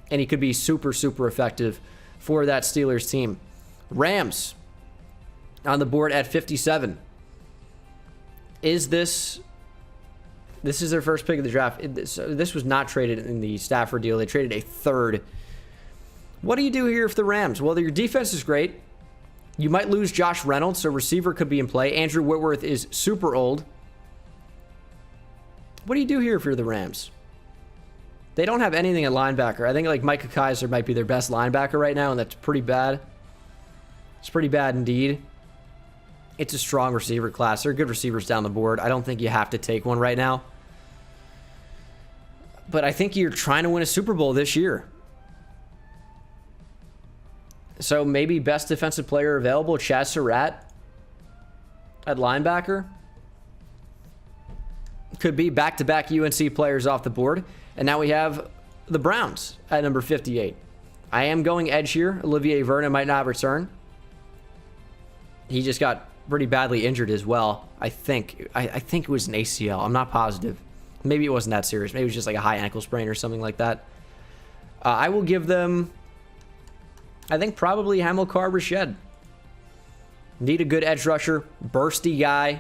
And he could be super, super effective for that Steelers team. Rams on the board at 57. Is this is their first pick of the draft? This was not traded in the Stafford deal. They traded a third. What do you do here for the Rams? Well, your defense is great. You might lose Josh Reynolds, so receiver could be in play. Andrew Whitworth is super old. What do you do here for the Rams? They don't have anything at linebacker. I think like Micah Kaiser might be their best linebacker right now, and that's pretty bad. It's pretty bad indeed. It's a strong receiver class. There are good receivers down the board. I don't think you have to take one right now. But I think you're trying to win a Super Bowl this year. So maybe best defensive player available, Chaz Surratt at linebacker. Could be back-to-back UNC players off the board. And now we have the Browns at number 58. I am going edge here. Olivier Vernon might not return. He just got pretty badly injured as well. I think it was an ACL. I'm not positive. Maybe it wasn't that serious. Maybe it was just like a high ankle sprain or something like that. I will give them, I think probably Hamilcar Rashed. Need a good edge rusher. Bursty guy.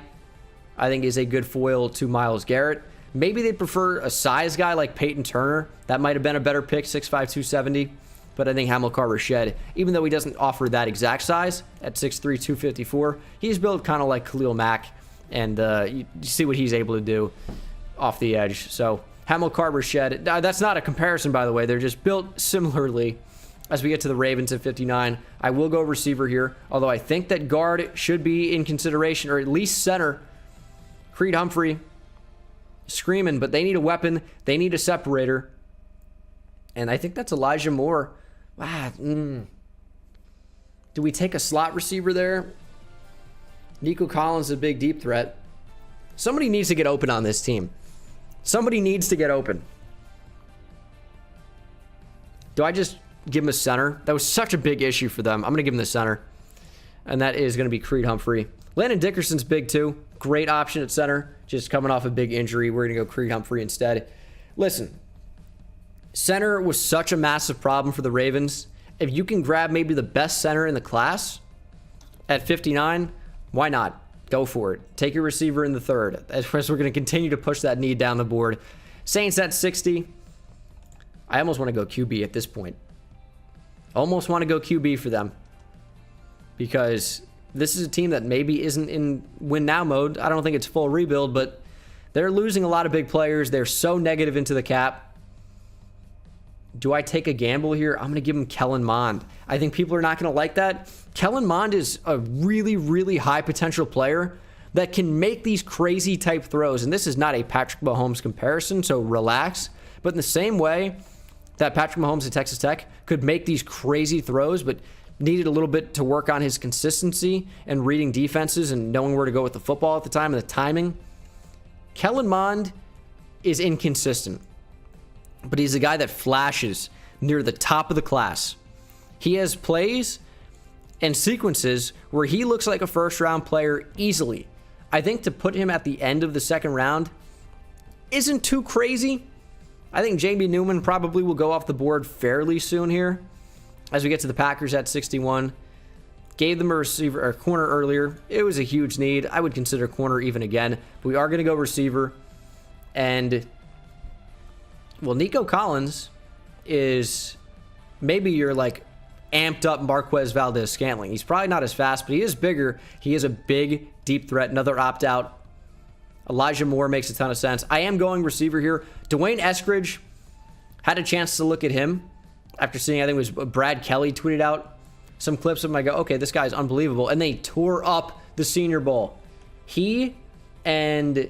I think is a good foil to Myles Garrett. Maybe they prefer a size guy like Peyton Turner. That might have been a better pick, 6'5", 270. But I think Hamilcar Rashed, even though he doesn't offer that exact size at 6'3", 254, he's built kind of like Khalil Mack. And you see what he's able to do off the edge. So Hamilcar Rashed, that's not a comparison, by the way. They're just built similarly. As we get to the Ravens at 59, I will go receiver here. Although I think that guard should be in consideration, or at least center. Creed Humphrey screaming, but they need a weapon. They need a separator. And I think that's Elijah Moore. Do we take a slot receiver there? Nico Collins is a big deep threat. Somebody needs to get open on this team. Somebody needs to get open. Do I just give him a center? That was such a big issue for them. I'm going to give him the center. And that is going to be Creed Humphrey. Landon Dickerson's big too. Great option at center. Just coming off a big injury. We're going to go Creed Humphrey instead. Listen, center was such a massive problem for the Ravens. If you can grab maybe the best center in the class at 59, why not? Go for it. Take your receiver in the third. As we're going to continue to push that need down the board. Saints at 60. I almost want to go QB at this point. Almost want to go QB for them. Because this is a team that maybe isn't in win now mode. I don't think it's full rebuild, but they're losing a lot of big players. They're so negative into the cap. Do I take a gamble here? I'm going to give him Kellen Mond. I think people are not going to like that. Kellen Mond is a really, really high potential player that can make these crazy type throws. And this is not a Patrick Mahomes comparison, so relax. But in the same way that Patrick Mahomes at Texas Tech could make these crazy throws, but needed a little bit to work on his consistency and reading defenses and knowing where to go with the football at the time and the timing. Kellen Mond is inconsistent, but he's a guy that flashes near the top of the class. He has plays and sequences where he looks like a first-round player easily. I think to put him at the end of the second round isn't too crazy. I think Jamie Newman probably will go off the board fairly soon here as we get to the Packers at 61. Gave them a receiver or corner earlier. It was a huge need. I would consider corner even again. But we are going to go receiver. And, well, Nico Collins is maybe your, like, amped up Marquez Valdez-Scantling. He's probably not as fast, but he is bigger. He is a big, deep threat. Another opt-out. Elijah Moore makes a ton of sense. I am going receiver here. Dwayne Eskridge, had a chance to look at him after seeing, I think it was Brad Kelly tweeted out some clips of him. I go, okay, this guy's unbelievable. And they tore up the Senior Bowl. He and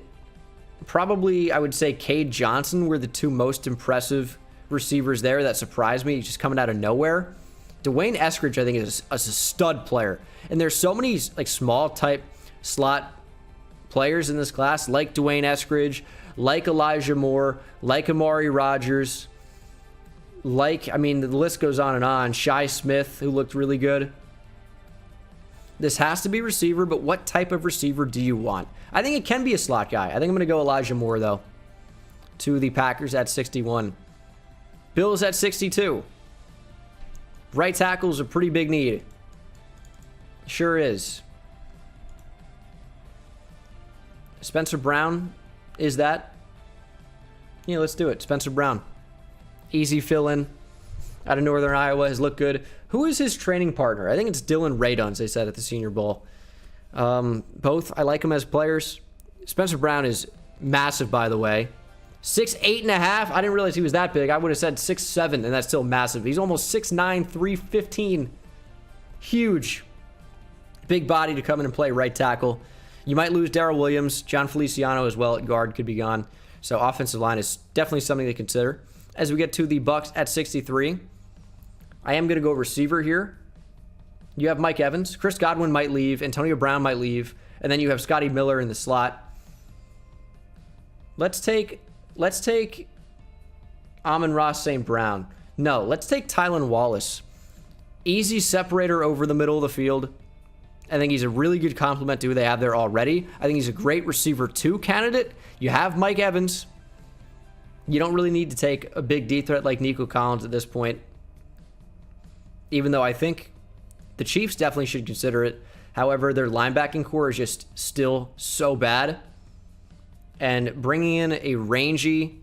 probably, I would say, Cade Johnson were the two most impressive receivers there that surprised me, just coming out of nowhere. Dwayne Eskridge, I think, is a stud player. And there's so many like small type slot players in this class, like Dwayne Eskridge, like Elijah Moore, like Amari Rodgers, like, I mean, the list goes on and on. Shi Smith, who looked really good. This has to be receiver, but what type of receiver do you want? I think it can be a slot guy. I think I'm going to go Elijah Moore, though, to the Packers at 61. Bills at 62. Right tackle's a pretty big need. Sure is. Spencer Brown is that. Yeah, let's do it. Spencer Brown. Easy fill-in out of Northern Iowa. Has looked good. Who is his training partner? I think it's Dylan Raduns, they said at the Senior Bowl. Both, I like them as players. Spencer Brown is massive, by the way. 6'8.5". I didn't realize he was that big. I would have said 6'7", and that's still massive. He's almost 6'9", 315. Huge. Big body to come in and play right tackle. You might lose Darrell Williams. John Feliciano as well at guard could be gone. So offensive line is definitely something to consider. As we get to the Bucs at 63, I am going to go receiver here. You have Mike Evans. Chris Godwin might leave. Antonio Brown might leave. And then you have Scotty Miller in the slot. Let's take Amon-Ra St. Brown. No, let's take Tylan Wallace. Easy separator over the middle of the field. I think he's a really good complement to who they have there already. I think he's a great receiver 2 candidate. You have Mike Evans. You don't really need to take a big D threat like Nico Collins at this point. Even though I think the Chiefs definitely should consider it. However, their linebacking core is just still so bad. And bringing in a rangy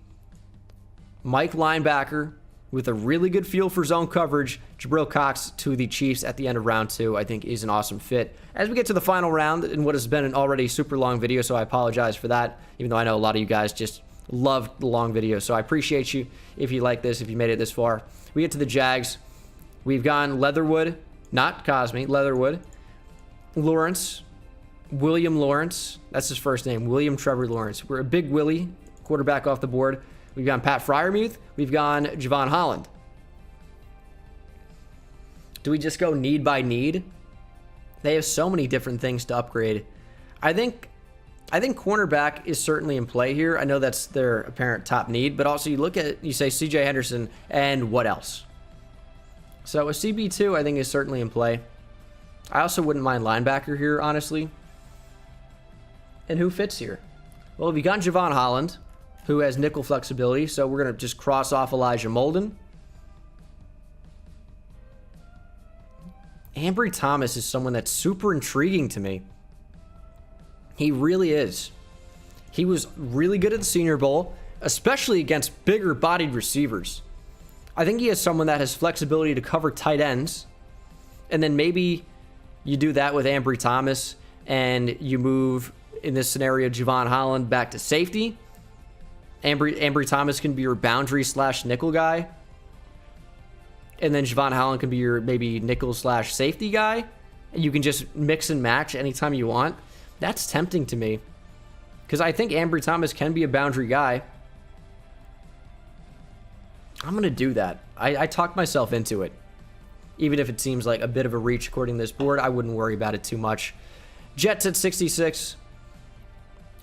Mike linebacker with a really good feel for zone coverage, Jabril Cox to the Chiefs at the end of round 2, I think is an awesome fit. As we get to the final round in what has been an already super long video, so I apologize for that, even though I know a lot of you guys just love the long video. So I appreciate you if you like this, if you made it this far. We get to the Jags. We've gone Leatherwood, not Cosme, Leatherwood, Lawrence, William Lawrence. That's his first name, William Trevor Lawrence. We're a big Willie, quarterback off the board. We've gone Pat Freiermuth. We've gone Javon Holland. Do we just go need by need? They have so many different things to upgrade. I think cornerback is certainly in play here. I know that's their apparent top need, but also you say CJ Henderson and what else? So a CB2 I think is certainly in play. I also wouldn't mind linebacker here, honestly. And who fits here? Well, we've got Javon Holland, who has nickel flexibility, so we're going to just cross off Elijah Molden. Ambry Thomas is someone that's super intriguing to me. He really is. He was really good at the Senior Bowl, especially against bigger bodied receivers. I think he has someone that has flexibility to cover tight ends. And then maybe you do that with Ambry Thomas and you move, in this scenario, Javon Holland back to safety. Ambry Thomas can be your boundary / nickel guy. And then Javon Holland can be your maybe nickel / safety guy. And you can just mix and match anytime you want. That's tempting to me. Because I think Ambry Thomas can be a boundary guy. I'm going to do that. I talked myself into it. Even if it seems like a bit of a reach according to this board, I wouldn't worry about it too much. Jets at 66.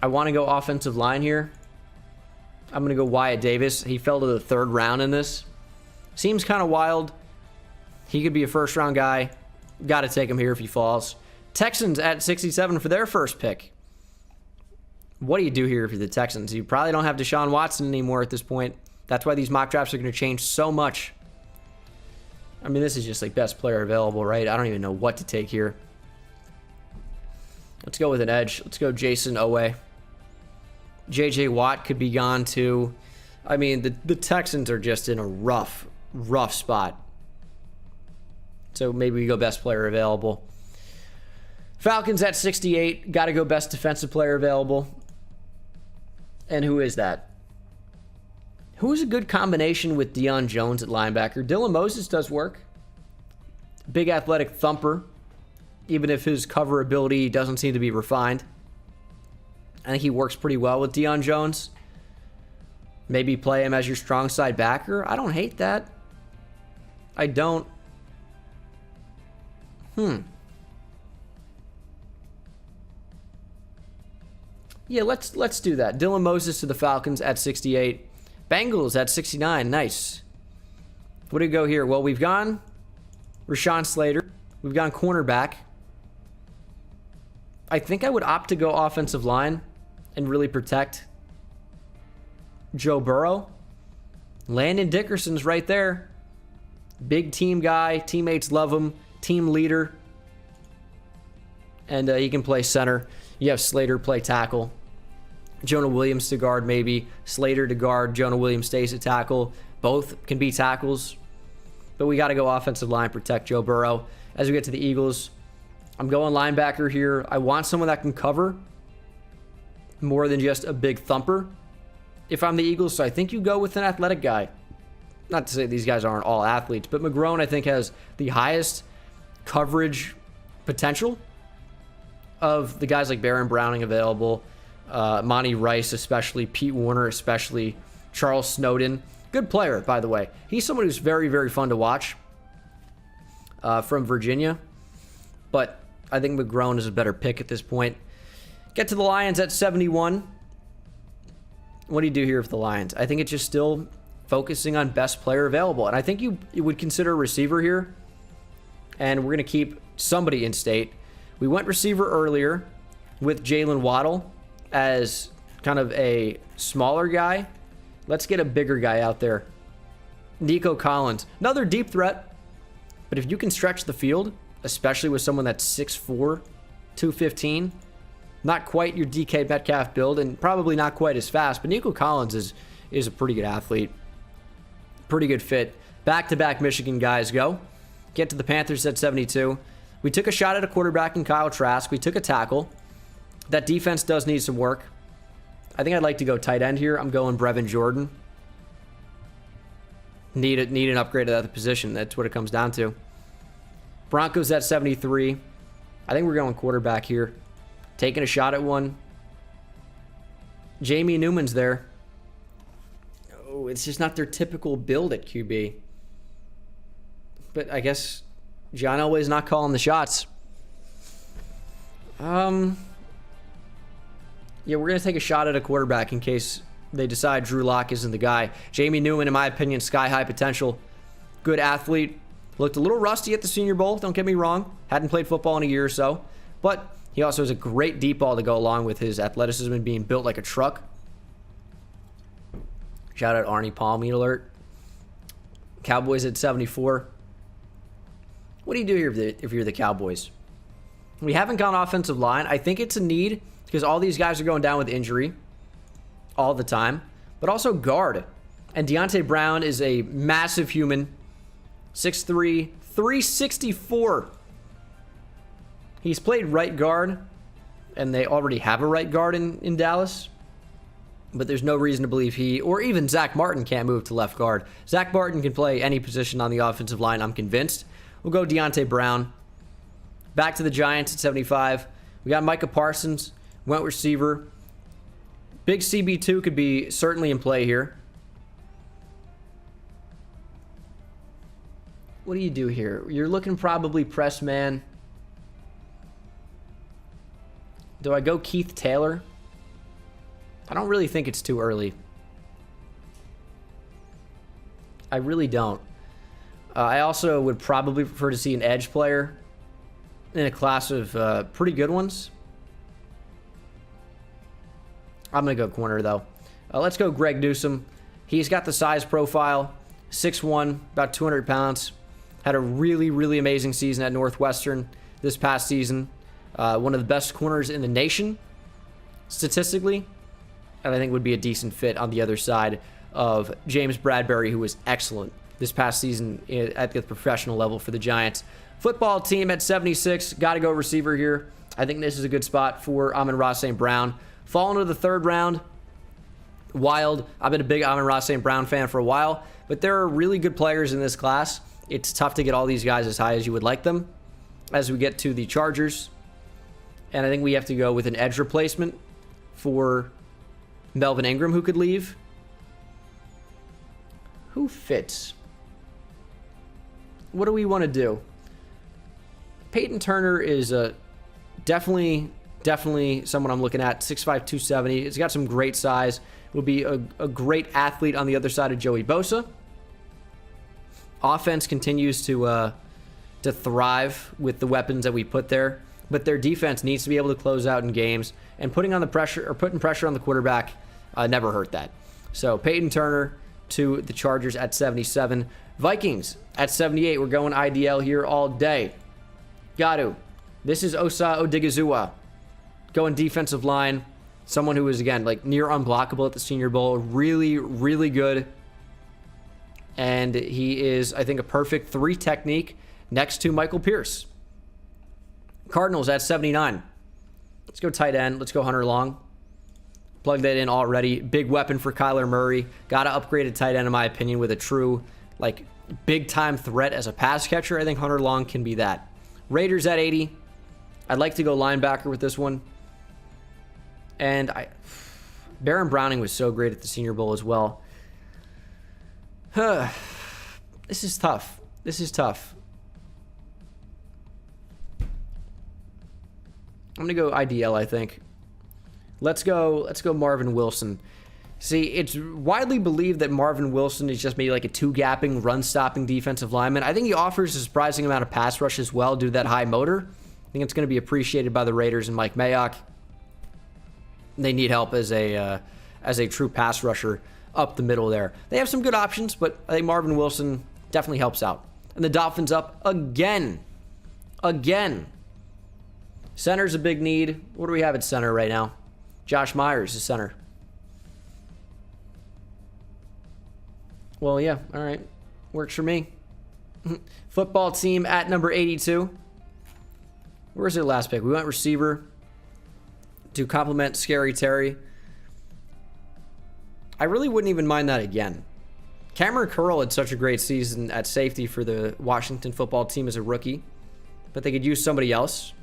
I want to go offensive line here. I'm going to go Wyatt Davis. He fell to the 3rd round in this. Seems kind of wild. He could be a first-round guy. Got to take him here if he falls. Texans at 67 for their first pick. What do you do here if you're the Texans? You probably don't have Deshaun Watson anymore at this point. That's why these mock drafts are going to change so much. I mean, this is just like best player available, right? I don't even know what to take here. Let's go with an edge. Let's go Jason Owe. J.J. Watt could be gone too. I mean, the Texans are just in a rough spot. So maybe we go best player available. Falcons at 68. Got to go best defensive player available. And who is that? Who's a good combination with Deion Jones at linebacker? Dylan Moses does work. Big athletic thumper. Even if his cover ability doesn't seem to be refined. I think he works pretty well with Deion Jones. Maybe play him as your strong side backer. I don't hate that. I don't. Yeah, let's do that. Dylan Moses to the Falcons at 68. Bengals at 69. Nice. What do we go here? Well, we've gone Rashawn Slater. We've gone cornerback. I think I would opt to go offensive line and really protect Joe Burrow. Landon Dickerson's right there. Big team guy. Teammates love him. Team leader. And he can play center. You have Slater play tackle. Jonah Williams to guard maybe. Slater to guard. Jonah Williams stays at tackle. Both can be tackles. But we got to go offensive line, protect Joe Burrow. As we get to the Eagles, I'm going linebacker here. I want someone that can cover more than just a big thumper if I'm the Eagles. So I think you go with an athletic guy. Not to say these guys aren't all athletes, but McGrone, I think, has the highest coverage potential of the guys like Baron Browning available. Monty Rice especially, Pete Warner especially, Charles Snowden. Good player, by the way. He's someone who's very, very fun to watch from Virginia. But I think McGrone is a better pick at this point. Get to the Lions at 71. What do you do here for the Lions? I think it's just still focusing on best player available. And I think you would consider a receiver here. And we're going to keep somebody in state. We went receiver earlier with Jalen Waddle as kind of a smaller guy. Let's get a bigger guy out there. Nico Collins. Another deep threat. But if you can stretch the field, especially with someone that's 6'4", 215, not quite your DK Metcalf build and probably not quite as fast, but Nico Collins is a pretty good athlete. Pretty good fit. Back-to-back Michigan guys go. Get to the Panthers at 72. We took a shot at a quarterback in Kyle Trask. We took a tackle. That defense does need some work. I think I'd like to go tight end here. I'm going Brevin Jordan. Need an upgrade at that position. That's what it comes down to. Broncos at 73. I think we're going quarterback here. Taking a shot at one. Jamie Newman's there. Oh, it's just not their typical build at QB. But I guess John Elway's not calling the shots. Yeah, we're going to take a shot at a quarterback in case they decide Drew Lock isn't the guy. Jamie Newman, in my opinion, sky-high potential. Good athlete. Looked a little rusty at the Senior Bowl, don't get me wrong. Hadn't played football in a year or so. But he also has a great deep ball to go along with his athleticism and being built like a truck. Shout out Arnie Palmy alert. Cowboys at 74. What do you do here if you're the Cowboys? We haven't gone offensive line. I think it's a need because all these guys are going down with injury all the time. But also guard. And Deontay Brown is a massive human. 6'3", 364. He's played right guard, and they already have a right guard in Dallas. But there's no reason to believe he, or even Zach Martin, can't move to left guard. Zach Martin can play any position on the offensive line, I'm convinced. We'll go Deontay Brown. Back to the Giants at 75. We got Micah Parsons, went receiver. Big CB2 could be certainly in play here. What do you do here? You're looking probably press man. Do I go Keith Taylor? I don't really think it's too early. I really don't. I also would probably prefer to see an edge player in a class of pretty good ones. I'm going to go corner, though. Let's go Greg Newsome. He's got the size profile, 6'1", about 200 pounds. Had a really, really amazing season at Northwestern this past season. One of the best corners in the nation, statistically. And I think would be a decent fit on the other side of James Bradbury, who was excellent this past season at the professional level for the Giants. Football team at 76. Got to go receiver here. I think this is a good spot for Amon-Ra St. Brown. Falling to the third round. Wild. I've been a big Amon-Ra St. Brown fan for a while, but there are really good players in this class. It's tough to get all these guys as high as you would like them as we get to the Chargers. And I think we have to go with an edge replacement for Melvin Ingram, who could leave. Who fits? What do we want to do? Peyton Turner is definitely someone I'm looking at. 6'5", 270. He's got some great size. Will be a great athlete on the other side of Joey Bosa. Offense continues to thrive with the weapons that we put there, but their defense needs to be able to close out in games, and putting pressure on the quarterback never hurt that. So Peyton Turner to the Chargers at 77. Vikings at 78. We're going IDL here all day. Got. This is Osa Odigizua. Going defensive line. Someone who was, again, like near unblockable at the Senior Bowl. Really, really good. And he is, I think, a perfect 3 technique next to Michael Pierce. Cardinals at 79. Let's go tight end. Let's go Hunter Long. Plug that in already. Big weapon for Kyler Murray. Got to upgrade a tight end, in my opinion, with a true, like, big-time threat as a pass catcher. I think Hunter Long can be that. Raiders at 80. I'd like to go linebacker with this one. And Baron Browning was so great at the Senior Bowl as well. This is tough. This is tough. I'm going to go IDL, I think. Let's go Marvin Wilson. See, it's widely believed that Marvin Wilson is just maybe like a 2-gapping, run-stopping defensive lineman. I think he offers a surprising amount of pass rush as well due to that high motor. I think it's going to be appreciated by the Raiders and Mike Mayock. They need help as a true pass rusher up the middle there. They have some good options, but I think Marvin Wilson definitely helps out. And the Dolphins up again. Again. Center's a big need. What do we have at center right now? Josh Myers is center. Well, yeah, all right. Works for me. Football team at number 82. Where's their last pick? We went receiver to complement Scary Terry. I really wouldn't even mind that again. Cameron Curl had such a great season at safety for the Washington football team as a rookie, but they could use somebody else.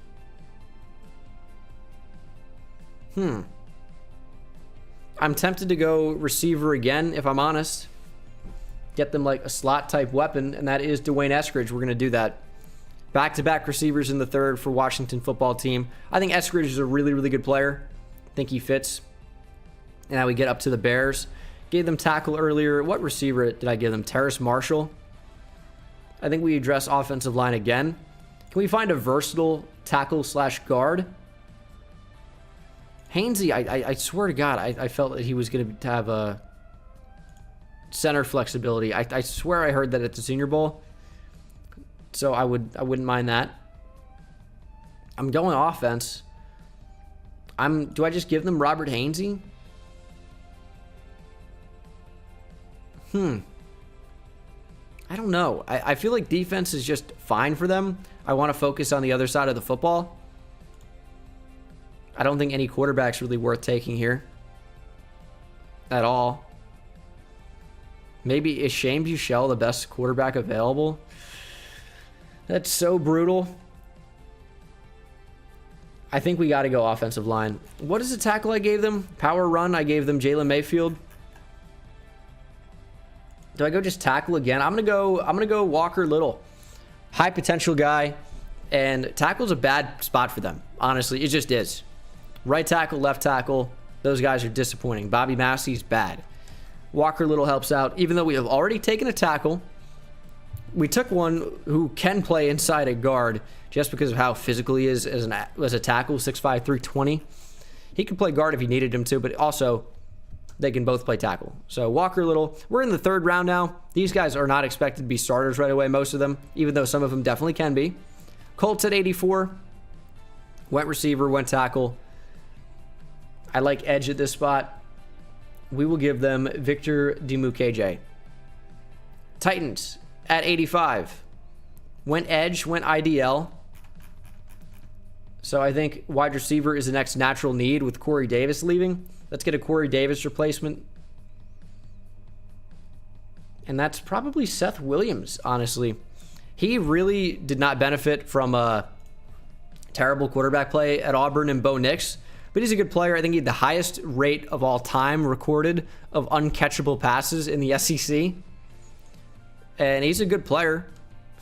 I'm tempted to go receiver again, if I'm honest. Get them like a slot type weapon, and that is Dwayne Eskridge. We're going to do that. Back-to-back receivers in the third for Washington football team. I think Eskridge is a really, really good player. I think he fits. And now we get up to the Bears. Gave them tackle earlier. What receiver did I give them? Terrace Marshall. I think we address offensive line again. Can we find a versatile tackle/guard? Hainsey, I swear to God, I felt that he was going to have a center flexibility. I swear I heard that at the Senior Bowl. So I wouldn't mind that. I'm going offense. Do I just give them Robert Hainsey? I don't know. I feel like defense is just fine for them. I want to focus on the other side of the football. I don't think any quarterback's really worth taking here. At all. Maybe is Shane Buechele the best quarterback available? That's so brutal. I think we got to go offensive line. What is the tackle I gave them? Power run, I gave them Jalen Mayfield. Do I go just tackle again? I'm gonna go Walker Little. High potential guy. And tackle's a bad spot for them. Honestly, it just is. Right tackle, left tackle. Those guys are disappointing. Bobby Massey's bad. Walker Little helps out. Even though we have already taken a tackle. we took one who can play inside a guard just because of how physical he is as a tackle, 6'5", 320. He could play guard if he needed him to, but also they can both play tackle. So Walker Little, we're in the 3rd round now. These guys are not expected to be starters right away, most of them, even though some of them definitely can be. Colts at 84. Went receiver, went tackle. I like edge at this spot. We will give them Victor Dimukeje. Titans at 85. Went edge, went IDL. So I think wide receiver is the next natural need with Corey Davis leaving. Let's get a Corey Davis replacement. And that's probably Seth Williams, honestly. He really did not benefit from a terrible quarterback play at Auburn and Bo Nix, but he's a good player. I think he had the highest rate of all time recorded of uncatchable passes in the SEC. And he's a good player.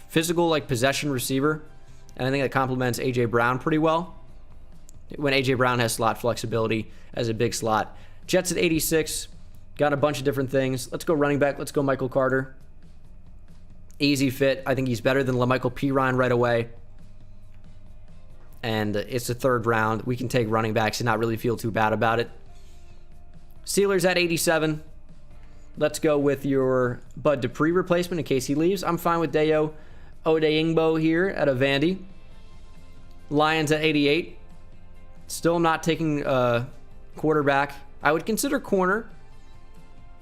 Physical, like, possession receiver. And I think that complements A.J. Brown pretty well. When A.J. Brown has slot flexibility as a big slot. Jets at 86. Got a bunch of different things. Let's go running back. Let's go Michael Carter. Easy fit. I think he's better than LaMichael Pirine right away. And it's the 3rd round. We can take running backs and not really feel too bad about it. Steelers at 87. Let's go with your Bud Dupree replacement in case he leaves. I'm fine with Dayo Odeyingbo here at a Vandy. Lions at 88. Still not taking quarterback. I would consider corner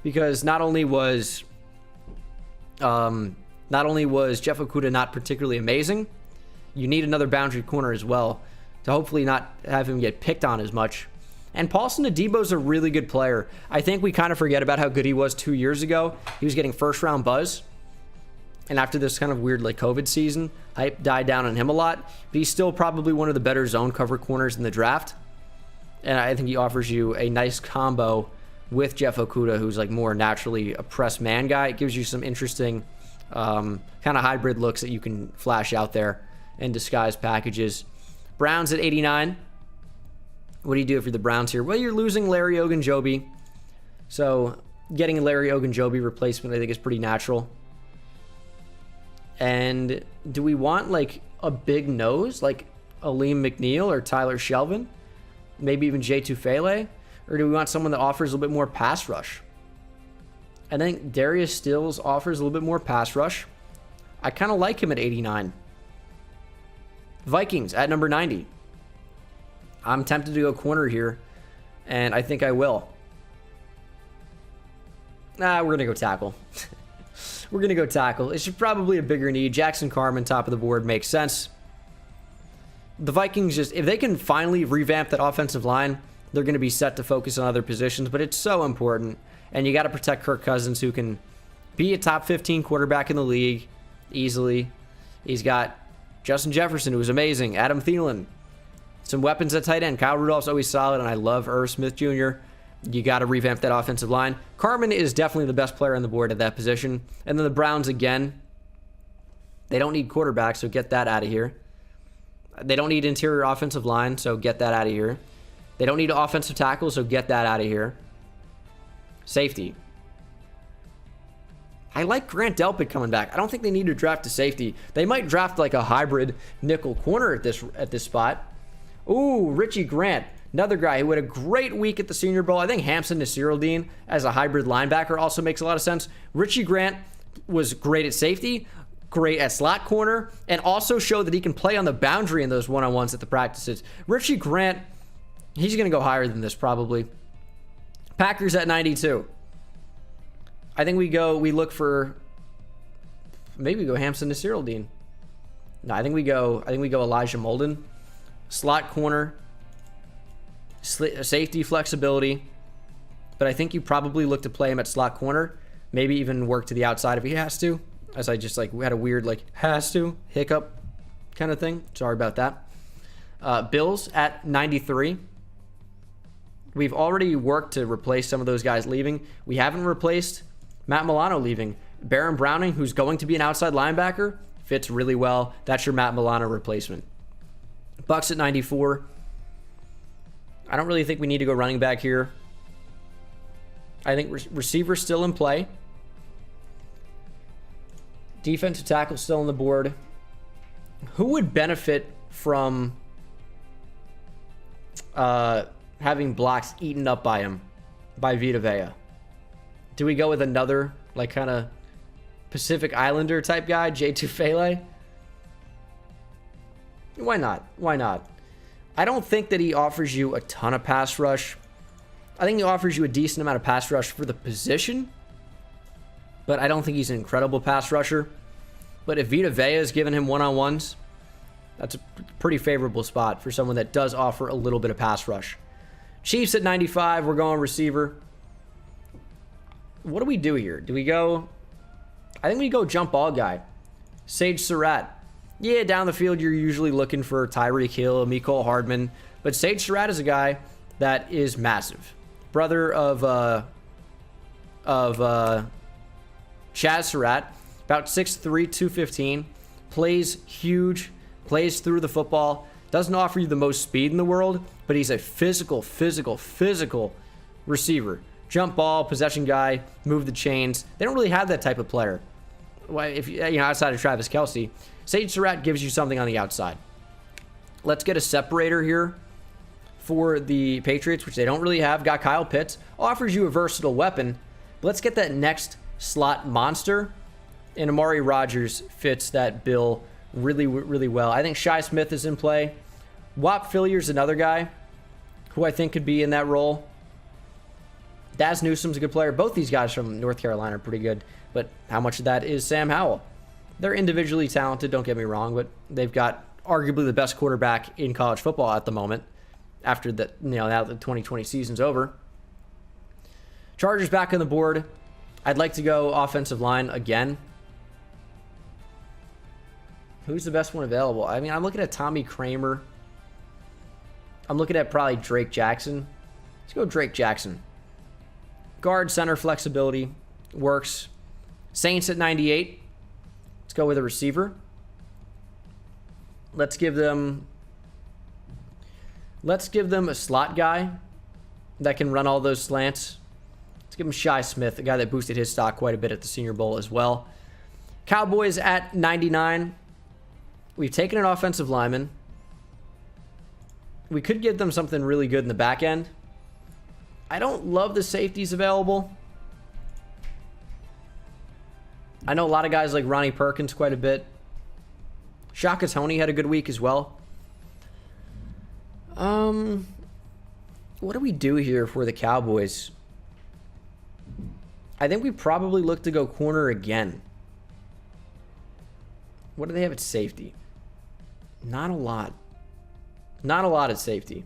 because not only was Jeff Okudah not particularly amazing, you need another boundary corner as well to hopefully not have him get picked on as much. And Paulson Adebo's a really good player. I think we kind of forget about how good he was 2 years ago. He was getting 1st-round buzz. And after this kind of weird like COVID season, hype died down on him a lot. But he's still probably one of the better zone cover corners in the draft. And I think he offers you a nice combo with Jeff Okudah, who's like more naturally a press man guy. It gives you some interesting kind of hybrid looks that you can flash out there and disguise packages. Browns at 89. What do you do if you're the Browns here? Well, you're losing Larry Ogunjobi. So getting a Larry Ogunjobi replacement I think is pretty natural. And do we want like a big nose like Aleem McNeil or Tyler Shelvin? Maybe even Jay Tufele? Or do we want someone that offers a little bit more pass rush? I think Darius Stills offers a little bit more pass rush. I kind of like him at 89. Vikings at number 90. I'm tempted to go corner here, and I think I will. We're going to go tackle. We're going to go tackle. It's probably a bigger need. Jackson Carman, top of the board, makes sense. The Vikings, just if they can finally revamp that offensive line, they're going to be set to focus on other positions, but it's so important. And you got to protect Kirk Cousins, who can be a top 15 quarterback in the league easily. He's got Justin Jefferson, who was amazing. Adam Thielen. Some weapons at tight end. Kyle Rudolph's always solid, and I love Irv Smith Jr. You got to revamp that offensive line. Carman is definitely the best player on the board at that position. And then the Browns, again, they don't need quarterbacks, so get that out of here. They don't need interior offensive line, so get that out of here. They don't need offensive tackle, so get that out of here. Safety. I like Grant Delpit coming back. I don't think they need to draft a safety. They might draft like a hybrid nickel corner at this spot. Ooh, Richie Grant. Another guy who had a great week at the Senior Bowl. I think Hamson Nasirildeen as a hybrid linebacker also makes a lot of sense. Richie Grant was great at safety, great at slot corner, and also showed that he can play on the boundary in those one-on-ones at the practices. Richie Grant, he's going to go higher than this probably. Packers at 92. I think we look for, maybe we go Hamson Nasirildeen. No, I think we go Elijah Molden. Slot corner, safety flexibility, but I think you probably look to play him at slot corner, maybe even work to the outside if he has to, as I just we had a weird has to hiccup kind of thing. Sorry about that. Bills at 93. We've already worked to replace some of those guys leaving. We haven't replaced Matt Milano leaving. Baron Browning, who's going to be an outside linebacker, fits really well. That's your Matt Milano replacement. Bucks at 94. I don't really think we need to go running back here. I think receiver's still in play. Defensive tackle still on the board. Who would benefit from having blocks eaten up by him, by Vita Vea? Do we go with another, like, kind of Pacific Islander type guy, J. Tufele? Why not? Why not? I don't think that he offers you a ton of pass rush. I think he offers you a decent amount of pass rush for the position, but I don't think he's an incredible pass rusher. But if Vita Vea is giving him one-on-ones, that's a pretty favorable spot for someone that does offer a little bit of pass rush. Chiefs at 95. We're going receiver. What do we do here? Do we go... I think we go jump ball guy. Sage Surratt. Yeah, down the field, you're usually looking for Tyreek Hill, Mecole Hardman. But Sage Surratt is a guy that is massive. Brother of Chaz Surratt. About 6'3", 215. Plays huge. Plays through the football. Doesn't offer you the most speed in the world, but he's a physical receiver. Jump ball, possession guy, move the chains. They don't really have that type of player. If you know, outside of Travis Kelce, Sage Surratt gives you something on the outside. Let's get a separator here for the Patriots, which they don't really have. Got Kyle Pitts. Offers you a versatile weapon. But let's get that next slot monster. And Amari Rodgers fits that bill really, really well. I think Shi Smith is in play. Whop Phillier's another guy who I think could be in that role. Daz Newsom's a good player. Both these guys from North Carolina are pretty good. But how much of that is Sam Howell? They're individually talented, don't get me wrong, but they've got arguably the best quarterback in college football at the moment after the, now the 2020 season's over. Chargers back on the board. I'd like to go offensive line again. Who's the best one available? I mean, I'm looking at Tommy Kramer. I'm looking at probably Drake Jackson. Let's go Drake Jackson. Guard, center, flexibility. Works. Saints at 98. Let's go with a receiver. Let's give them a slot guy that can run all those slants. Let's give him Shi Smith, a guy that boosted his stock quite a bit at the Senior Bowl as well. Cowboys at 99. We've taken an offensive lineman. We could give them something really good in the back end. I don't love the safeties available. I know a lot of guys like Ronnie Perkins quite a bit. Shaka Toney had a good week as well. What do we do here for the Cowboys? I think we probably look to go corner again. What do they have at safety? Not a lot. Not a lot at safety.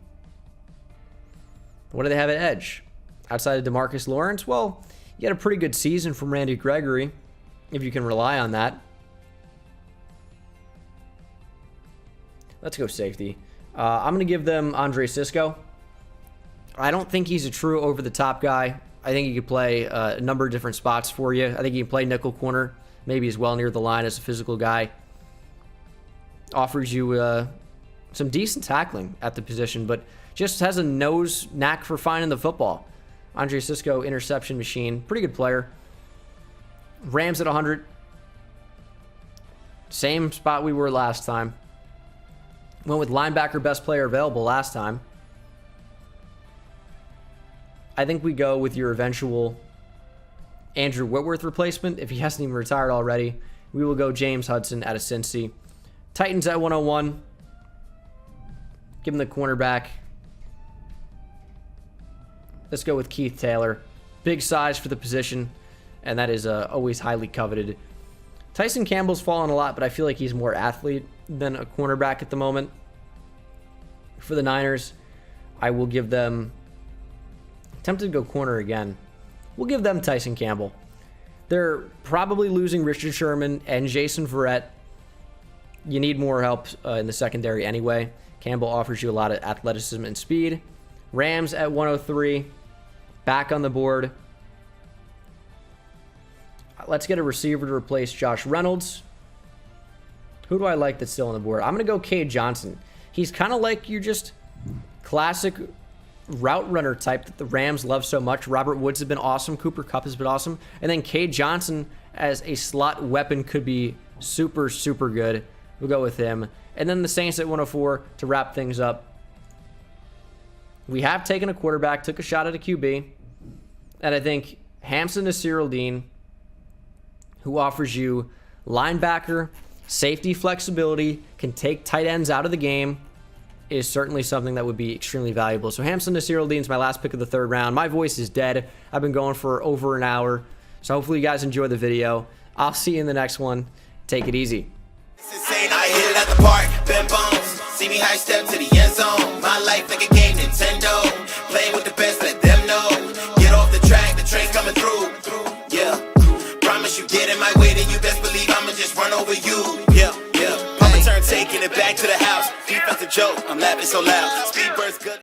What do they have at edge? Outside of DeMarcus Lawrence? Well, you had a pretty good season from Randy Gregory, if you can rely on that. Let's go safety. I'm going to give them Andre Sisco. I don't think he's a true over-the-top guy. I think he could play a number of different spots for you. I think he can play nickel corner, maybe as well near the line as a physical guy. Offers you some decent tackling at the position, but just has a nose knack for finding the football. Andre Sisco, interception machine. Pretty good player. Rams at 100. Same spot we were last time. Went with linebacker, best player available last time. I think we go with your eventual Andrew Whitworth replacement. If he hasn't even retired already, we will go James Hudson out of Cincy. Titans at 101. Give him the cornerback. Let's go with Keith Taylor. Big size for the position, and that is always highly coveted. Tyson Campbell's fallen a lot, but I feel like he's more athlete than a cornerback at the moment. For the Niners, I will give them... Tempted to go corner again. We'll give them Tyson Campbell. They're probably losing Richard Sherman and Jason Verrett. You need more help in the secondary anyway. Campbell offers you a lot of athleticism and speed. Rams at 103. Back on the board. Let's get a receiver to replace Josh Reynolds. Who do I like that's still on the board? I'm going to go Cade Johnson. He's kind of like your just classic route runner type that the Rams love so much. Robert Woods has been awesome. Cooper Kupp has been awesome. And then Cade Johnson as a slot weapon could be super, super good. We'll go with him. And then the Saints at 104 to wrap things up. We have taken a quarterback, took a shot at a QB. And I think Hamson to Cyril Dean, who offers you linebacker, safety flexibility, can take tight ends out of the game, is certainly something that would be extremely valuable. So Hamson to Cyril Dean is my last pick of the 3rd round. My voice is dead. I've been going for over an hour. So hopefully you guys enjoy the video. I'll see you in the next one. Take it easy. I hit it at the park, bend bones. See me high step to the end zone. My life like a game, Nintendo. Playing with the best, let them know. Get off the track, the train's coming through. Yeah, promise you get in my way, then you best believe I'ma just run over you. Yeah, yeah. Papa turn, taking it back to the house. Defensive joke, I'm laughing so loud. Speed burst good.